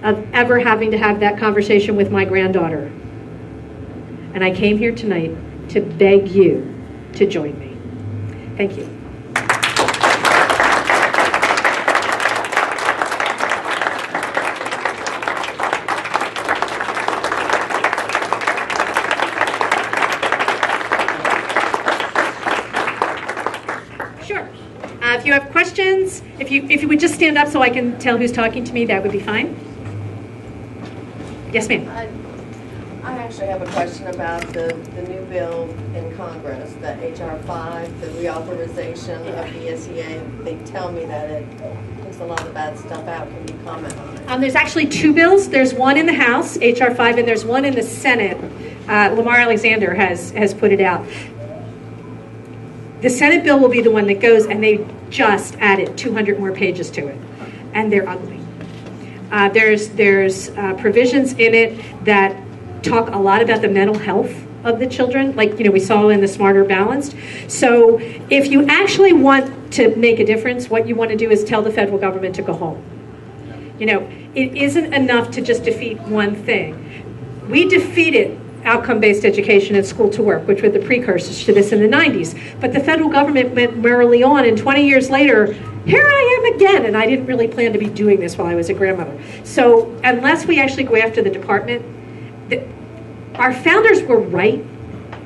of ever having to have that conversation with my granddaughter. And I came here tonight to beg you to join me. Thank you. If you have questions, if you would just stand up so I can tell who's talking to me, that would be fine. Yes, ma'am. I actually have a question about the new bill in Congress, the H.R. 5, the reauthorization of the SEA. They tell me that it takes a lot of bad stuff out. Can you comment on it? There's actually 2 bills. There's one in the House, H.R. 5, and there's one in the Senate. Lamar Alexander has put it out. The Senate bill will be the one that goes, and they just added 200 more pages to it, and they're ugly. There's provisions in it that talk a lot about the mental health of the children, like we saw in the Smarter Balanced. So if you actually want to make a difference, what you want to do is tell the federal government to go home. It isn't enough to just defeat one thing. We defeated outcome-based education and school to work, which were the precursors to this in the 90s. But the federal government went merrily on, and 20 years later, here I am again, and I didn't really plan to be doing this while I was a grandmother. So unless we actually go after the department, our founders were right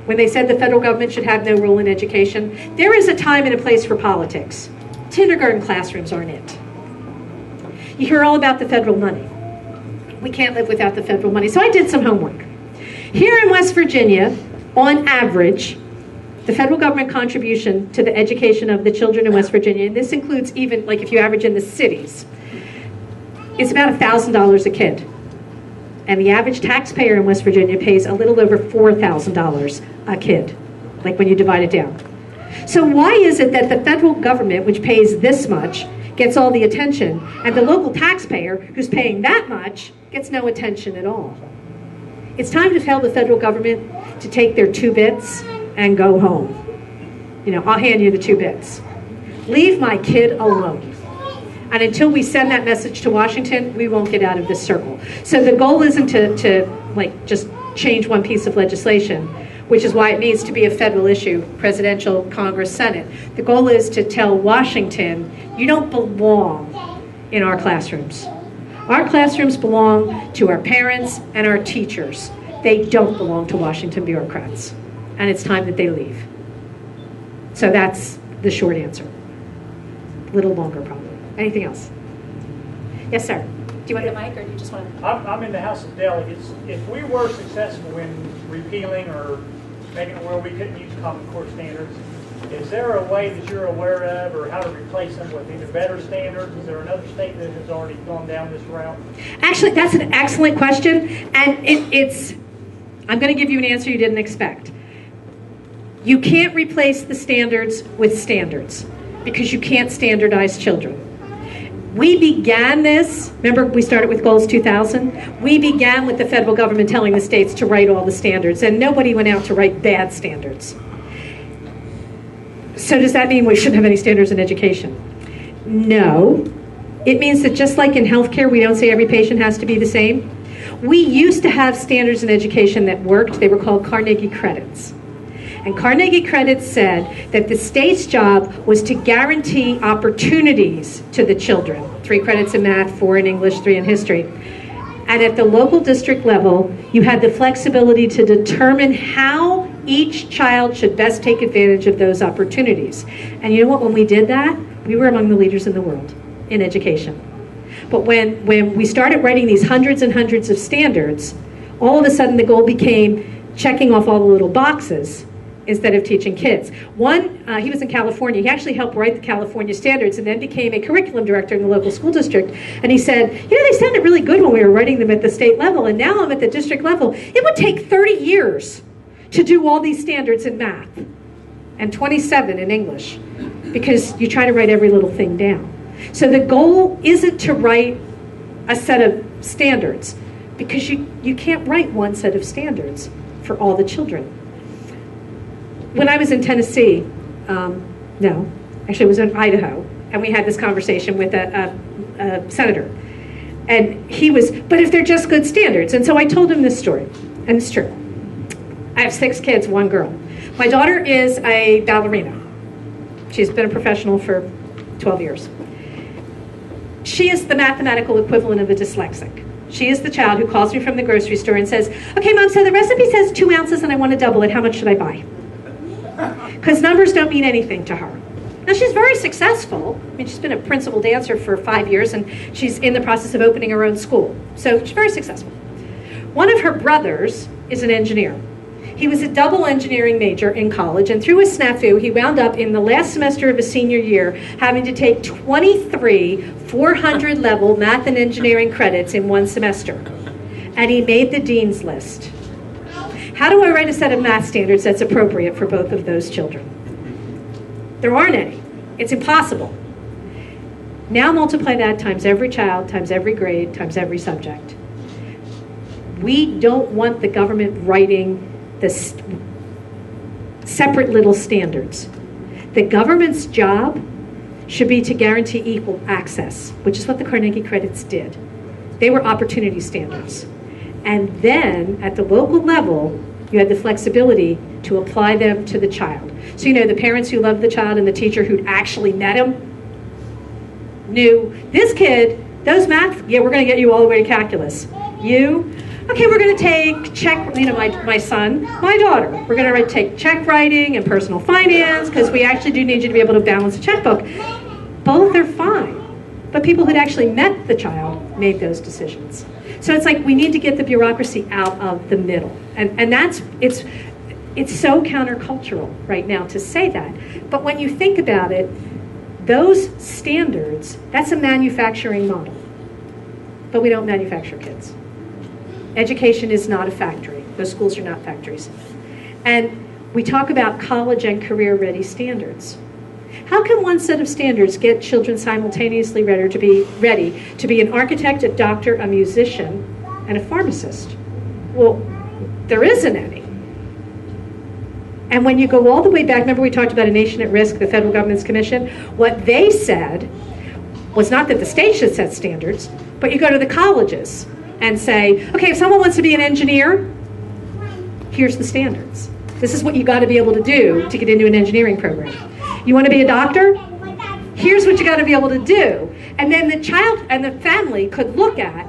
when they said the federal government should have no role in education. There is a time and a place for politics. Kindergarten classrooms aren't it. You hear all about the federal money. We can't live without the federal money. So I did some homework. Here in West Virginia, on average, the federal government contribution to the education of the children in West Virginia, and this includes even like if you average in the cities, it's about $1,000 a kid. And the average taxpayer in West Virginia pays a little over $4,000 a kid, like when you divide it down. So why is it that the federal government, which pays this much, gets all the attention, and the local taxpayer, who's paying that much, gets no attention at all? It's time to tell the federal government to take their 2 bits and go home. You know, I'll hand you the 2 bits. Leave my kid alone. And until we send that message to Washington, we won't get out of this circle. So the goal isn't to like just change one piece of legislation, which is why it needs to be a federal issue, presidential, Congress, Senate. The goal is to tell Washington, you don't belong in our classrooms. Our classrooms belong to our parents and our teachers. They don't belong to Washington bureaucrats. And it's time that they leave. So that's the short answer. A little longer probably. Anything else? Yes, sir. Do you want the mic or do you just want to? I'm in the House of Delegates. If we were successful in repealing or making it where we couldn't use Common Core standards, is there a way that you're aware of or how to replace them with either better standards? Is there another state that has already gone down this route? Actually, that's an excellent question. And I'm going to give you an answer you didn't expect. You can't replace the standards with standards because you can't standardize children. We began this, remember we started with Goals 2000? We began with the federal government telling the states to write all the standards, and nobody went out to write bad standards. So does that mean we shouldn't have any standards in education? No. It means that just like in healthcare, we don't say every patient has to be the same. We used to have standards in education that worked. They were called Carnegie credits. And Carnegie credits said that the state's job was to guarantee opportunities to the children. 3 credits in math, 4 in English, 3 in history. And at the local district level, you had the flexibility to determine how each child should best take advantage of those opportunities. And you know what? When we did that, we were among the leaders in the world in education. But when we started writing these hundreds and hundreds of standards, all of a sudden the goal became checking off all the little boxes instead of teaching kids. One, he was in California. He actually helped write the California standards and then became a curriculum director in the local school district. And he said, you know, they sounded really good when we were writing them at the state level, and now I'm at the district level. It would take 30 years to do all these standards in math and 27 in English because you try to write every little thing down. So the goal isn't to write a set of standards because you can't write one set of standards for all the children. When I was in Tennessee, it was in Idaho, and we had this conversation with a senator. And he was, but if they're just good standards. And so I told him this story, and it's true. I have 6 kids, 1 girl. My daughter is a ballerina. She's been a professional for 12 years. She is the mathematical equivalent of a dyslexic. She is the child who calls me from the grocery store and says, okay, Mom, so the recipe says 2 ounces and I want to double it. How much should I buy? Because numbers don't mean anything to her. Now, she's very successful. I mean, she's been a principal dancer for 5 years, and she's in the process of opening her own school. So she's very successful. One of her brothers is an engineer. He was a double engineering major in college, and through a snafu, he wound up in the last semester of his senior year having to take 23 400-level math and engineering credits in 1 semester. And he made the dean's list. How do I write a set of math standards that's appropriate for both of those children? There aren't any. It's impossible. Now multiply that times every child, times every grade, times every subject. We don't want the government writing the separate little standards. The government's job should be to guarantee equal access, which is what the Carnegie credits did. They were opportunity standards. And then at the local level, you had the flexibility to apply them to the child. So, you know, the parents who loved the child and the teacher who'd actually met him knew, this kid, those math, yeah, we're going to get you all the way to calculus. You, okay, we're going to take check, you know, my son, my daughter, we're going to take check writing and personal finance because we actually do need you to be able to balance a checkbook. Both are fine. But people who'd actually met the child made those decisions. So it's like we need to get the bureaucracy out of the middle. And that's, it's so countercultural right now to say that. But when you think about it, those standards, that's a manufacturing model. But we don't manufacture kids. Education is not a factory. Those schools are not factories. And we talk about college and career-ready standards. How can one set of standards get children simultaneously ready to be an architect, a doctor, a musician, and a pharmacist? Well, there isn't any. And when you go all the way back, remember we talked about A Nation at Risk, the federal government's commission? What they said was not that the state should set standards, but you go to the colleges and say, okay, if someone wants to be an engineer, here's the standards. This is what you got to be able to do to get into an engineering program. You want to be a doctor? Here's what you got to be able to do. And then the child and the family could look at,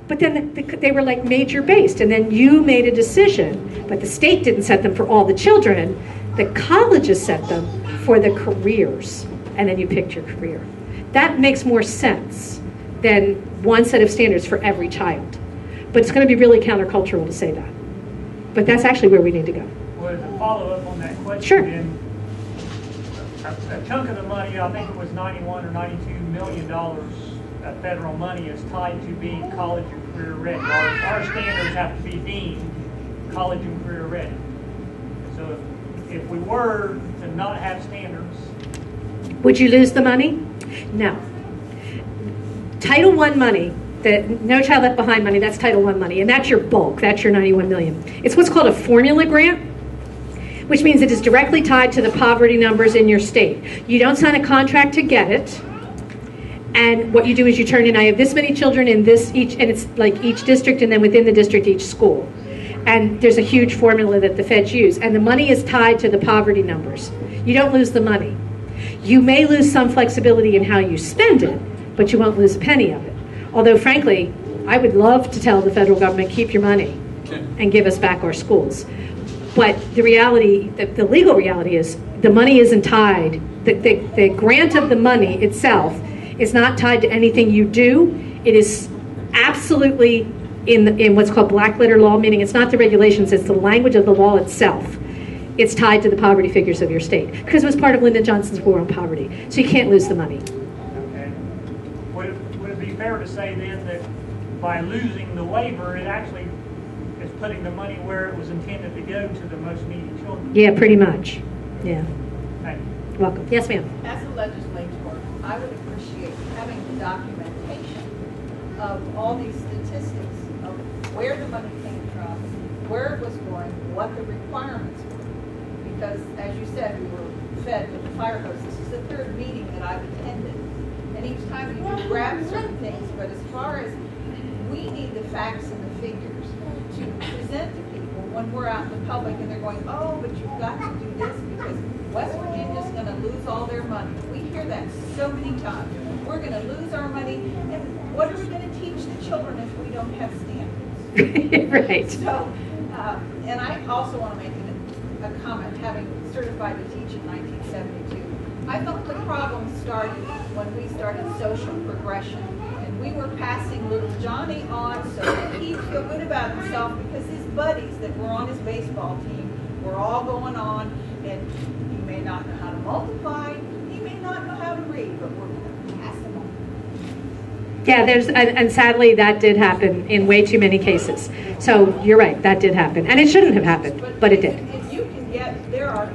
but then they were like major based, and then you made a decision, but the state didn't set them for all the children. The colleges set them for the careers, and then you picked your career. That makes more sense than one set of standards for every child. But it's going to be really countercultural to say that. But that's actually where we need to go. Well, to follow up on that question, sure. Then, a chunk of the money, I think it was $91 or $92 million of federal money is tied to being college and career ready. Our standards have to be deemed college and career ready. So if we were to not have standards... Would you lose the money? No. Title I money, the No Child Left Behind money, that's Title I money, and that's your bulk, that's your $91 million. It's what's called a formula grant, which means it is directly tied to the poverty numbers in your state. You don't sign a contract to get it, and what you do is you turn in, I have this many children in this, and it's like each district, and then within the district, each school. And there's a huge formula that the feds use, and the money is tied to the poverty numbers. You don't lose the money. You may lose some flexibility in how you spend it, but you won't lose a penny of it. Although, frankly, I would love to tell the federal government, keep your money and give us back our schools. But the reality, the legal reality is the money isn't tied. The grant of the money itself is not tied to anything you do. It is absolutely in what's called black letter law, meaning it's not the regulations, it's the language of the law itself. It's tied to the poverty figures of your state because it was part of Lyndon Johnson's war on poverty. So you can't lose the money. Okay. Would it be fair to say then that by losing the waiver, it actually is putting the money where it was intended to go to the most needy children? Yeah, pretty much. Yeah. Thank you. Welcome. Yes, ma'am. As a legislator, I would appreciate having the documentation of all these statistics of where the money came from, where it was going, what the requirements were. Because, as you said, we were fed with the fire hose. This is the third meeting that I've attended. And each time you do grab certain things, but as far as we need the facts and the figures to present to people when we're out in the public and they're going, oh, but you've got to do this because West Virginia's going to lose all their money. We hear that so many times. We're going to lose our money, and what are we going to teach the children if we don't have standards? Right. So, and I also want to make a comment, having certified to teach in 1972. I thought the problem started when we started social progression, and we were passing little Johnny on so that he'd feel good about himself because his buddies that were on his baseball team were all going on, and he may not know how to multiply, he may not know how to read, but we're going to pass him on. Yeah, and sadly that did happen in way too many cases. So you're right, that did happen. And it shouldn't have happened, but it did. If you can get, there are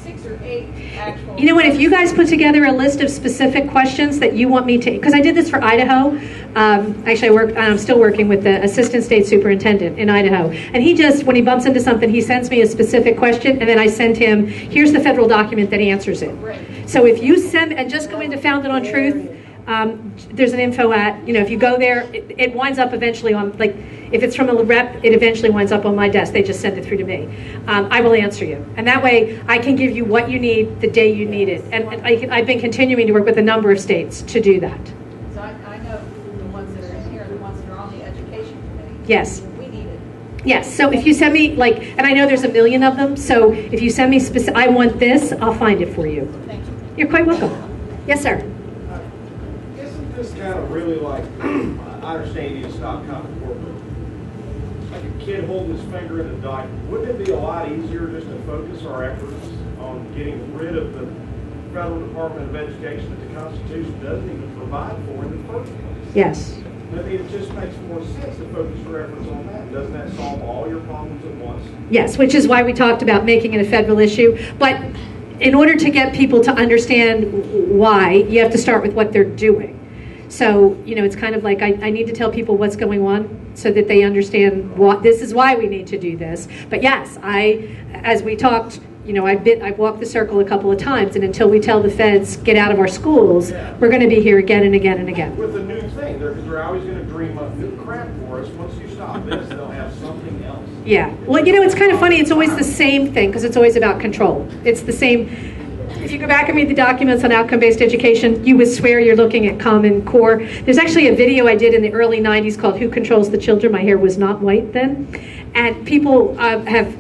6 or 8 actual... You know what, if you guys put together a list of specific questions that you want me to, because I did this for Idaho. Actually, I'm still working with the assistant state superintendent in Idaho. And he just, when he bumps into something, he sends me a specific question, and then I send him, here's the federal document that answers it. Right. So if you send, and just go into Founded on Truth, there's an info at, if you go there, it winds up eventually on, like, if it's from a rep, it eventually winds up on my desk. They just send it through to me. I will answer you. And that way, I can give you what you need the day you need it. And I've been continuing to work with a number of states to do that. So I know the ones that are in here, the ones that are on the education committee. Yes. We need it. Yes, so if you send me, and I know there's a million of them, so if you send me I want this, I'll find it for you. Thank you. You're quite welcome. Yes, sir. Isn't this kind of really like, I understand you stop kind of corporate, like a kid holding his finger in a dike? Wouldn't it be a lot easier just to focus our efforts on getting rid of the Federal Department of Education that the Constitution doesn't even provide for in the first place? Yes. I mean, it just makes more sense to focus your efforts on that. Doesn't that solve all your problems at once? Yes, which is why we talked about making it a federal issue. But in order to get people to understand why, you have to start with what they're doing. So, you know, it's kind of like I need to tell people what's going on so that they understand what this is why we need to do this. But yes, as we talked, you know, I've walked the circle a couple of times, and until we tell the feds get out of our schools, we're going to be here again and again and again. With a new thing, they're always going to dream up new crap for us. Once you stop this, they'll have something else. Yeah. Well, you know, it's kind of funny. It's always the same thing because it's always about control. It's the same. If you go back and read the documents on outcome-based education, you would swear you're looking at Common Core. There's actually a video I did in the early 90s called Who Controls the Children? My hair was not white then. And people have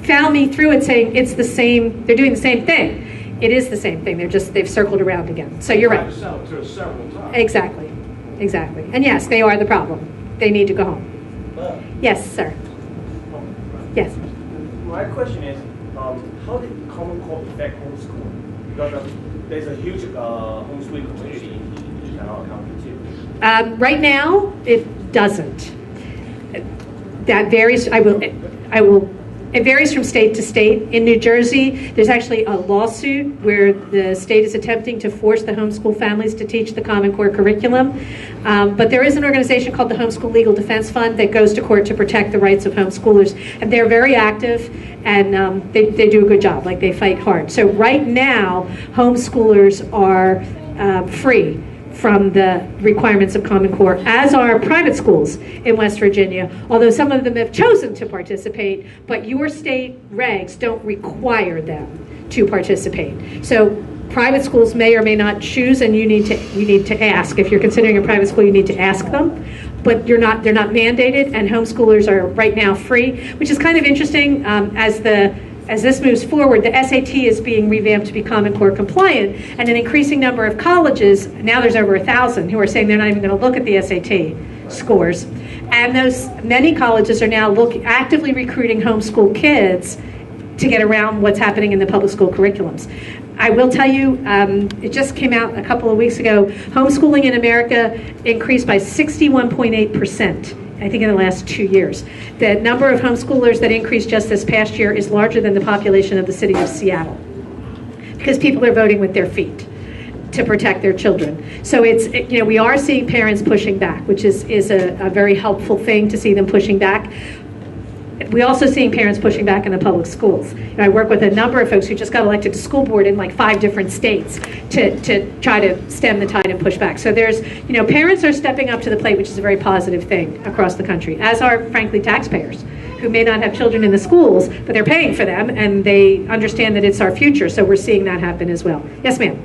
found me through it saying it's the same, they're doing the same thing. It is the same thing. They've circled around again. So you're right. Several times. Exactly. Exactly. And yes, they are the problem. They need to go home. Yes, sir. Yes. My question is, how did Common Core affect homeschooling? Because there's a huge homeschooling community in our county too. Right now, it doesn't. That varies. It varies from state to state. In New Jersey, there's actually a lawsuit where the state is attempting to force the homeschool families to teach the Common Core curriculum. But there is an organization called the Homeschool Legal Defense Fund that goes to court to protect the rights of homeschoolers. And they're very active, and they do a good job. Like, they fight hard. So right now, homeschoolers are free from the requirements of Common Core, as are private schools in West Virginia, although some of them have chosen to participate, but your state regs don't require them to participate. So private schools may or may not choose, and you need to ask. If you're considering a private school, you need to ask them, but they're not mandated, and homeschoolers are right now free, which is kind of interesting. As this moves forward, the SAT is being revamped to be Common Core compliant, and an increasing number of colleges, now there's over 1,000, who are saying they're not even going to look at the SAT scores. And many colleges are now actively recruiting homeschool kids to get around what's happening in the public school curriculums. I will tell you, it just came out a couple of weeks ago, homeschooling in America increased by 61.8%. I think in the last 2 years. The number of homeschoolers that increased just this past year is larger than the population of the city of Seattle, because people are voting with their feet to protect their children. So we are seeing parents pushing back, which is a very helpful thing to see them pushing back. We're also seeing parents pushing back in the public schools. I work with a number of folks who just got elected to school board in like 5 different states to try to stem the tide and push back. So there's, parents are stepping up to the plate, which is a very positive thing across the country, as are, frankly, taxpayers who may not have children in the schools, but they're paying for them, and they understand that it's our future. So we're seeing that happen as well. Yes, ma'am.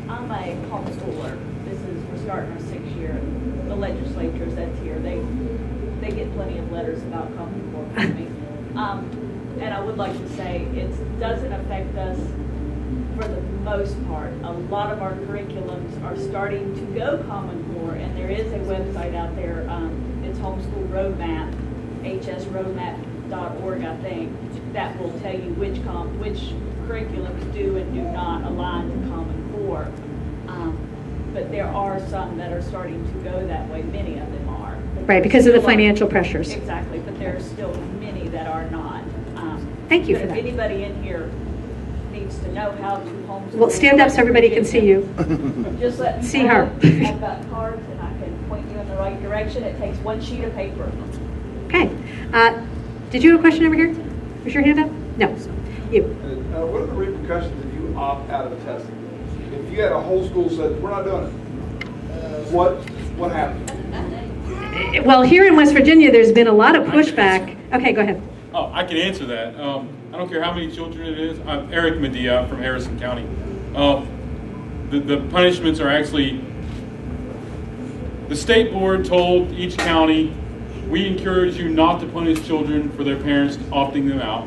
I'm a homeschooler. We're starting our 6th year. The legislature that's here, they get plenty of letters about Common Core from me. And I would like to say it doesn't affect us for the most part. A lot of our curriculums are starting to go Common Core, and there is a website out there. It's Homeschool Roadmap, hsroadmap.org, I think, that will tell you which curriculums do and do not align to Common Core. But there are some that are starting to go that way. Many of them are. Right, because of the financial pressures. Exactly, but there are still many that are not. Thank you for that. If anybody in here needs to know how to homeschool. Well, stand up so everybody can see you. Just let me see know. her. I've got cards and I can point you in the right direction. It takes 1 sheet of paper. Okay. Did you have a question over here? Was your hand up? No. You. What are the repercussions if you opt out of testing? If you had a whole school said, we're not doing it, what happens? Well, here in West Virginia, there's been a lot of pushback. Okay, go ahead. Oh, I can answer that. I don't care how many children it is. I'm Eric Medea from Harrison County. The punishments are actually, the state board told each county, we encourage you not to punish children for their parents opting them out.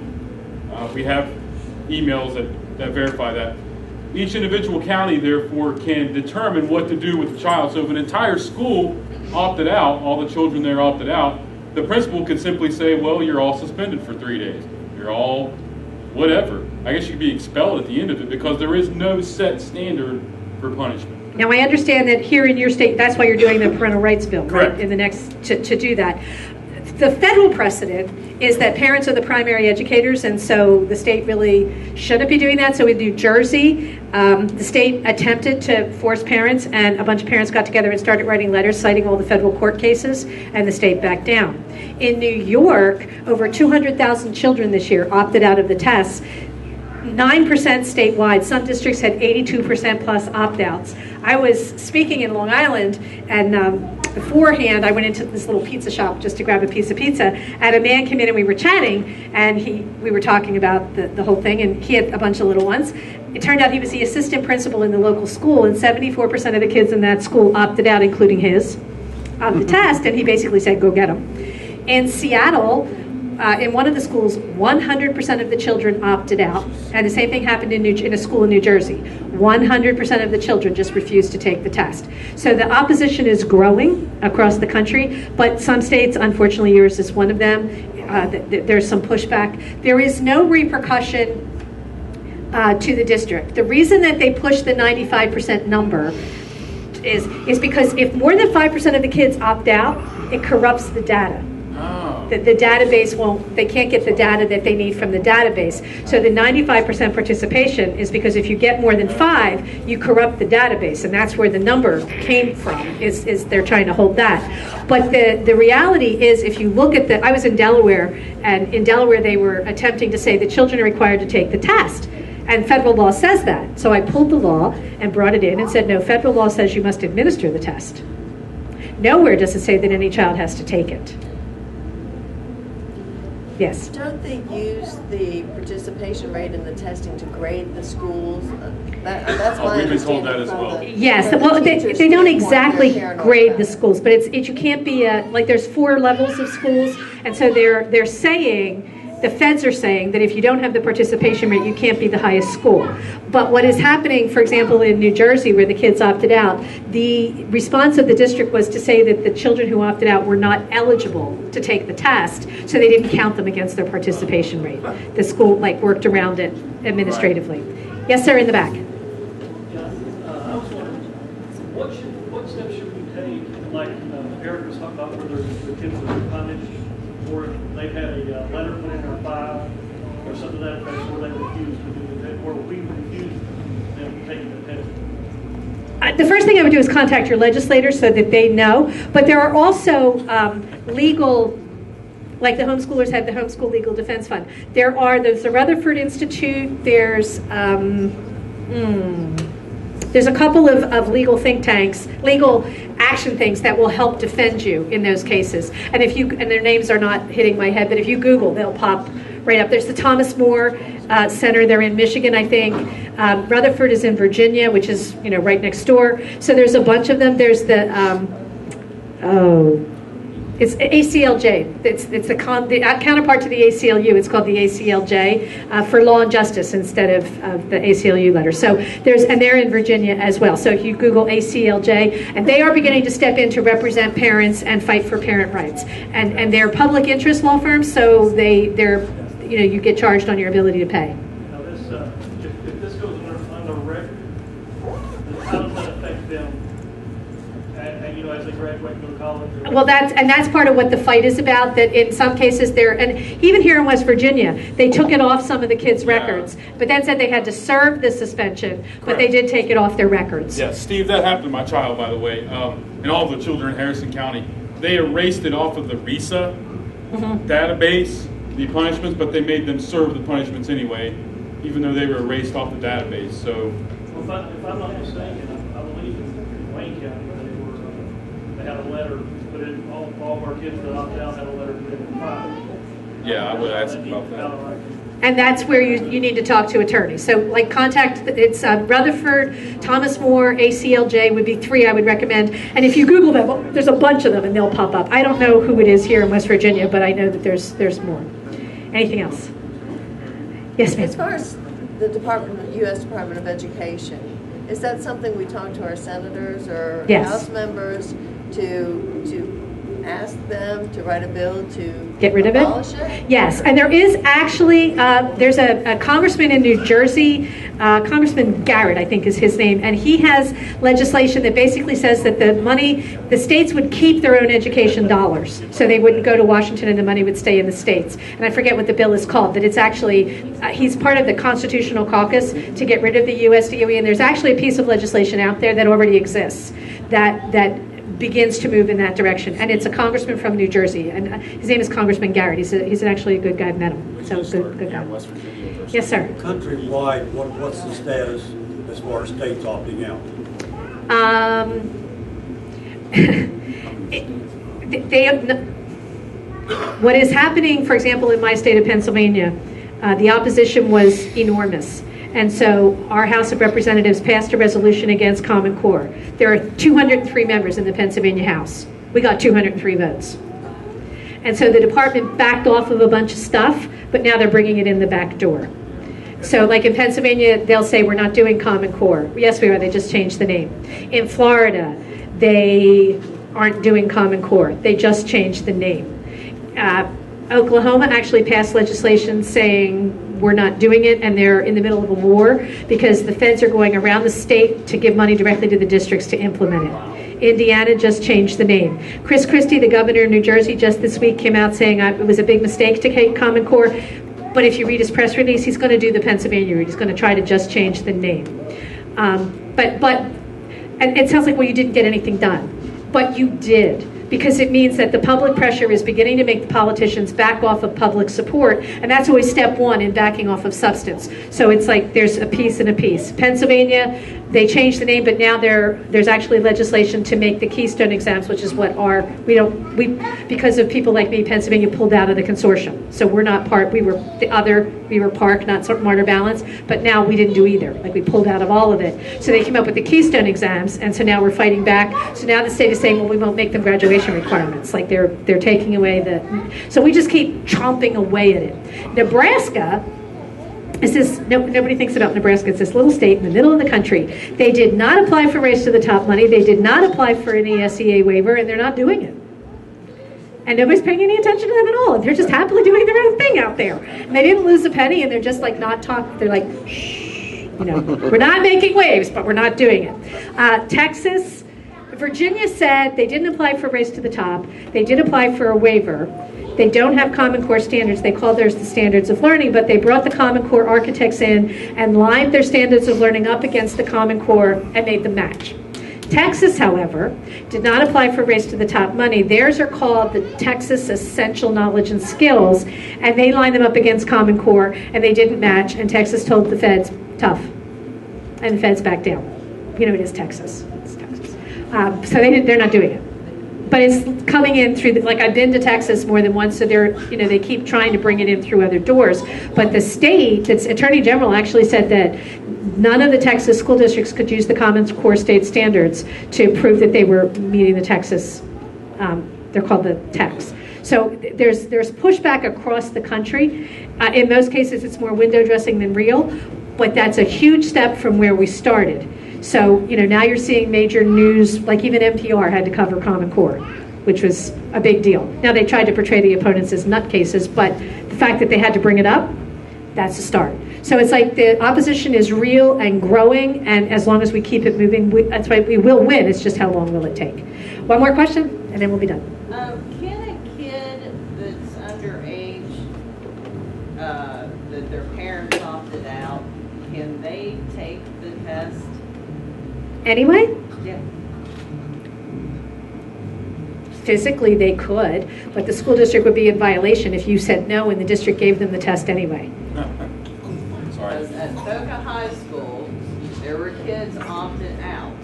We have emails that verify that. Each individual county, therefore, can determine what to do with the child. So if an entire school opted out, all the children there opted out, the principal could simply say, well, you're all suspended for 3 days. You're all whatever. I guess you could be expelled at the end of it because there is no set standard for punishment. Now, I understand that here in your state, that's why you're doing the parental rights bill, right? Correct. In the next, to do that. The federal precedent is that parents are the primary educators, and so the state really shouldn't be doing that. So in New Jersey, the state attempted to force parents, and a bunch of parents got together and started writing letters citing all the federal court cases, and the state backed down. In New York, over 200,000 children this year opted out of the tests. 9% statewide. Some districts had 82% plus opt-outs. I was speaking in Long Island, and beforehand I went into this little pizza shop just to grab a piece of pizza, and a man came in and we were chatting, and we were talking about the whole thing, and he had a bunch of little ones. It turned out he was the assistant principal in the local school, and 74% of the kids in that school opted out, including his, of the test, and he basically said, go get them. In Seattle, in one of the schools, 100% of the children opted out, and the same thing happened in a school in New Jersey. 100% of the children just refused to take the test. So the opposition is growing across the country, but some states, unfortunately yours is one of them, there's some pushback. There is no repercussion to the district. The reason that they push the 95% number is because if more than 5% of the kids opt out, it corrupts the data. The database they can't get the data that they need from the database. So the 95% participation is because if you get more than 5, you corrupt the database, and that's where the number came from, is they're trying to hold that. But the reality is, if you look at I was in Delaware, and in Delaware they were attempting to say the children are required to take the test. And federal law says that. So I pulled the law and brought it in and said, no, federal law says you must administer the test. Nowhere does it say that any child has to take it. Yes. Don't they use the participation rate in the testing to grade the schools? That's my we've been told understanding that as from well. Yes, from well, the they teachers' don't standpoint. exactly They're paranoid grade about the it. schools, but you can't be like there's 4 levels of schools, and so they're saying, the feds are saying that if you don't have the participation rate, you can't be the highest school. But what is happening, for example, in New Jersey, where the kids opted out, the response of the district was to say that the children who opted out were not eligible to take the test, so they didn't count them against their participation rate. The school worked around it administratively. Yes, sir, in the back. I was wondering, what steps should we take, like Eric was talking about, where the kids were punished, or they've had a letter put in their file, or something to that effect, where they refused to do the test, or we refused them from taking the test? The first thing I would do is contact your legislators so that they know. But there are also legal, like the homeschoolers have the Homeschool Legal Defense Fund. There's the Rutherford Institute. There's a couple of legal think tanks, legal action things that will help defend you in those cases. And and their names are not hitting my head, but if you Google, they'll pop right up. There's the Thomas More Center. They're in Michigan, I think. Rutherford is in Virginia, which is right next door. So there's a bunch of them. There's the it's ACLJ. It's the counterpart to the ACLU. It's called the ACLJ for Law and Justice instead of the ACLU letter. So they're in Virginia as well. So if you Google ACLJ, and they are beginning to step in to represent parents and fight for parent rights. And they're public interest law firms, so they're you get charged on your ability to pay. Now this, if this goes on the record, how does that affect them? And as they graduate and go to college? Well, that's part of what the fight is about. That in some cases and even here in West Virginia, they took it off some of the kids' records, but then said they had to serve the suspension, but they did take it off their records. Yeah, Steve, that happened to my child, by the way, and all the children in Harrison County. They erased it off of the RISA database, the punishments, but they made them serve the punishments anyway, even though they were erased off the database. So, Well, if I'm not mistaken, I believe in Wayne County, they had a letter, but all of our kids that opted out had a letter put in the file. yeah, I would ask about that. And that's where you need to talk to attorneys. So contact, it's Rutherford, Thomas More, ACLJ would be 3 I would recommend. And if you Google them, there's a bunch of them and they'll pop up. I don't know who it is here in West Virginia, but I know that there's more. Anything else? Yes, ma'am. As far as the U.S. Department of Education, is that something we talk to our senators or Yes. House members to ask them to write a bill to Get rid of abolish it? Yes, and there is actually, there's a congressman in New Jersey, Congressman Garrett, I think is his name, and he has legislation that basically says that the states would keep their own education dollars, so they wouldn't go to Washington and the money would stay in the states. And I forget what the bill is called, but it's actually, he's part of the Constitutional Caucus to get rid of the US DOE, and there's actually a piece of legislation out there that already exists that begins to move in that direction. And it's a congressman from New Jersey, and his name is Congressman Garrett. He's actually a good guy. I've met him. So good guy. Yes, sir. Countrywide, what's the status as far as states opting out? What is happening, for example, in my state of Pennsylvania, the opposition was enormous. And so our House of Representatives passed a resolution against Common Core. There are 203 members in the Pennsylvania House. We got 203 votes. And so the department backed off of a bunch of stuff, but now they're bringing it in the back door. So like in Pennsylvania, they'll say, we're not doing Common Core. Yes, we are. They just changed the name. In Florida, they aren't doing Common Core. They just changed the name. Oklahoma actually passed legislation saying we're not doing it, and they're in the middle of a war because the feds are going around the state to give money directly to the districts to implement it. Indiana just changed the name. Chris Christie, the governor of New Jersey, just this week came out saying it was a big mistake to take Common Core, but if you read his press release, he's going to do the Pennsylvania route. He's going to try to just change the name. And it sounds like, well, you didn't get anything done, but you did. Because it means that the public pressure is beginning to make the politicians back off of public support, and that's always step one in backing off of substance. So it's like there's a piece and a piece. Pennsylvania, they changed the name, but now there's actually legislation to make the Keystone exams, which is what because of people like me, Pennsylvania pulled out of the consortium. So we're not part, we were Park, not Smarter Balance, but now we didn't do either. Like we pulled out of all of it. So they came up with the Keystone exams, and so now we're fighting back. So now the state is saying, well, we won't make them graduation requirements. Like they're taking away so we just keep chomping away at it. Nebraska is this, nobody thinks about Nebraska. It's this little state in the middle of the country. They did not apply for Race to the Top money. They did not apply for any SEA waiver, and they're not doing it. And nobody's paying any attention to them at all. And they're just happily doing their own thing out there. And they didn't lose a penny, and they're just like not talking. They're like, shh, we're not making waves, but we're not doing it. Texas, Virginia said they didn't apply for Race to the Top. They did apply for a waiver. They don't have Common Core standards. They call theirs the standards of learning, but they brought the Common Core architects in and lined their standards of learning up against the Common Core and made them match. Texas, however, did not apply for Race to the Top money. Theirs are called the Texas Essential Knowledge and Skills, and they lined them up against Common Core, and they didn't match, and Texas told the feds, tough. And the feds backed down. It is Texas. It's Texas. So they're not doing it. But it's coming in through, I've been to Texas more than once, so they keep trying to bring it in through other doors. But the state, its Attorney General actually said that none of the Texas school districts could use the Common Core state standards to prove that they were meeting the Texas, they're called the TECs. So there's pushback across the country. In most cases, it's more window dressing than real, but that's a huge step from where we started. So, now you're seeing major news, like even NPR had to cover Common Core, which was a big deal. Now they tried to portray the opponents as nutcases, but the fact that they had to bring it up, that's a start. So it's like the opposition is real and growing, and as long as we keep it moving, that's why we will win. It's just how long will it take? One more question, and then we'll be done. Can a kid that's underage, that their parents opted out, can they take the test? Anyway? Yeah. Physically, they could, but the school district would be in violation if you said no and the district gave them the test anyway. Because at Boca High School, there were kids opted out,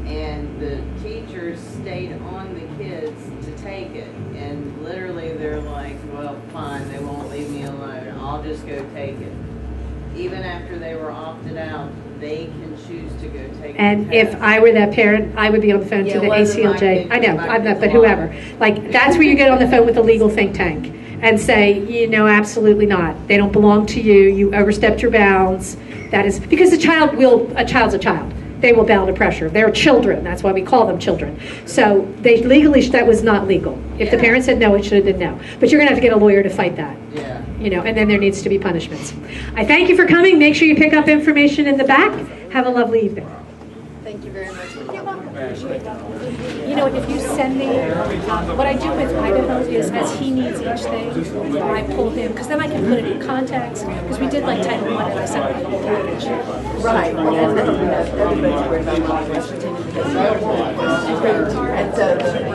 and the teachers stayed on the kids to take it, and literally they're like, well, fine, they won't leave me alone, I'll just go take it. Even after they were opted out, they can choose to go take it. And if I were that parent, I would be on the phone to the ACLJ. I know, I'm not, but whoever. Like, that's where you get on the phone with the legal think tank and say, absolutely not. They don't belong to you. You overstepped your bounds. That is, because a child's a child. They will bow to pressure. They're children. That's why we call them children. So that was not legal. If the parent said no, it should have been no. But you're going to have to get a lawyer to fight that. Yeah. and then there needs to be punishments. I thank you for coming. Make sure you pick up information in the back. Have a lovely evening. Thank you very much. If you send me, what I do with Idaho is as he needs each thing, I pull him, because then I can put it in context, because we did like Title I and I sent him the whole package. Right, and everybody's worried about Washington. And so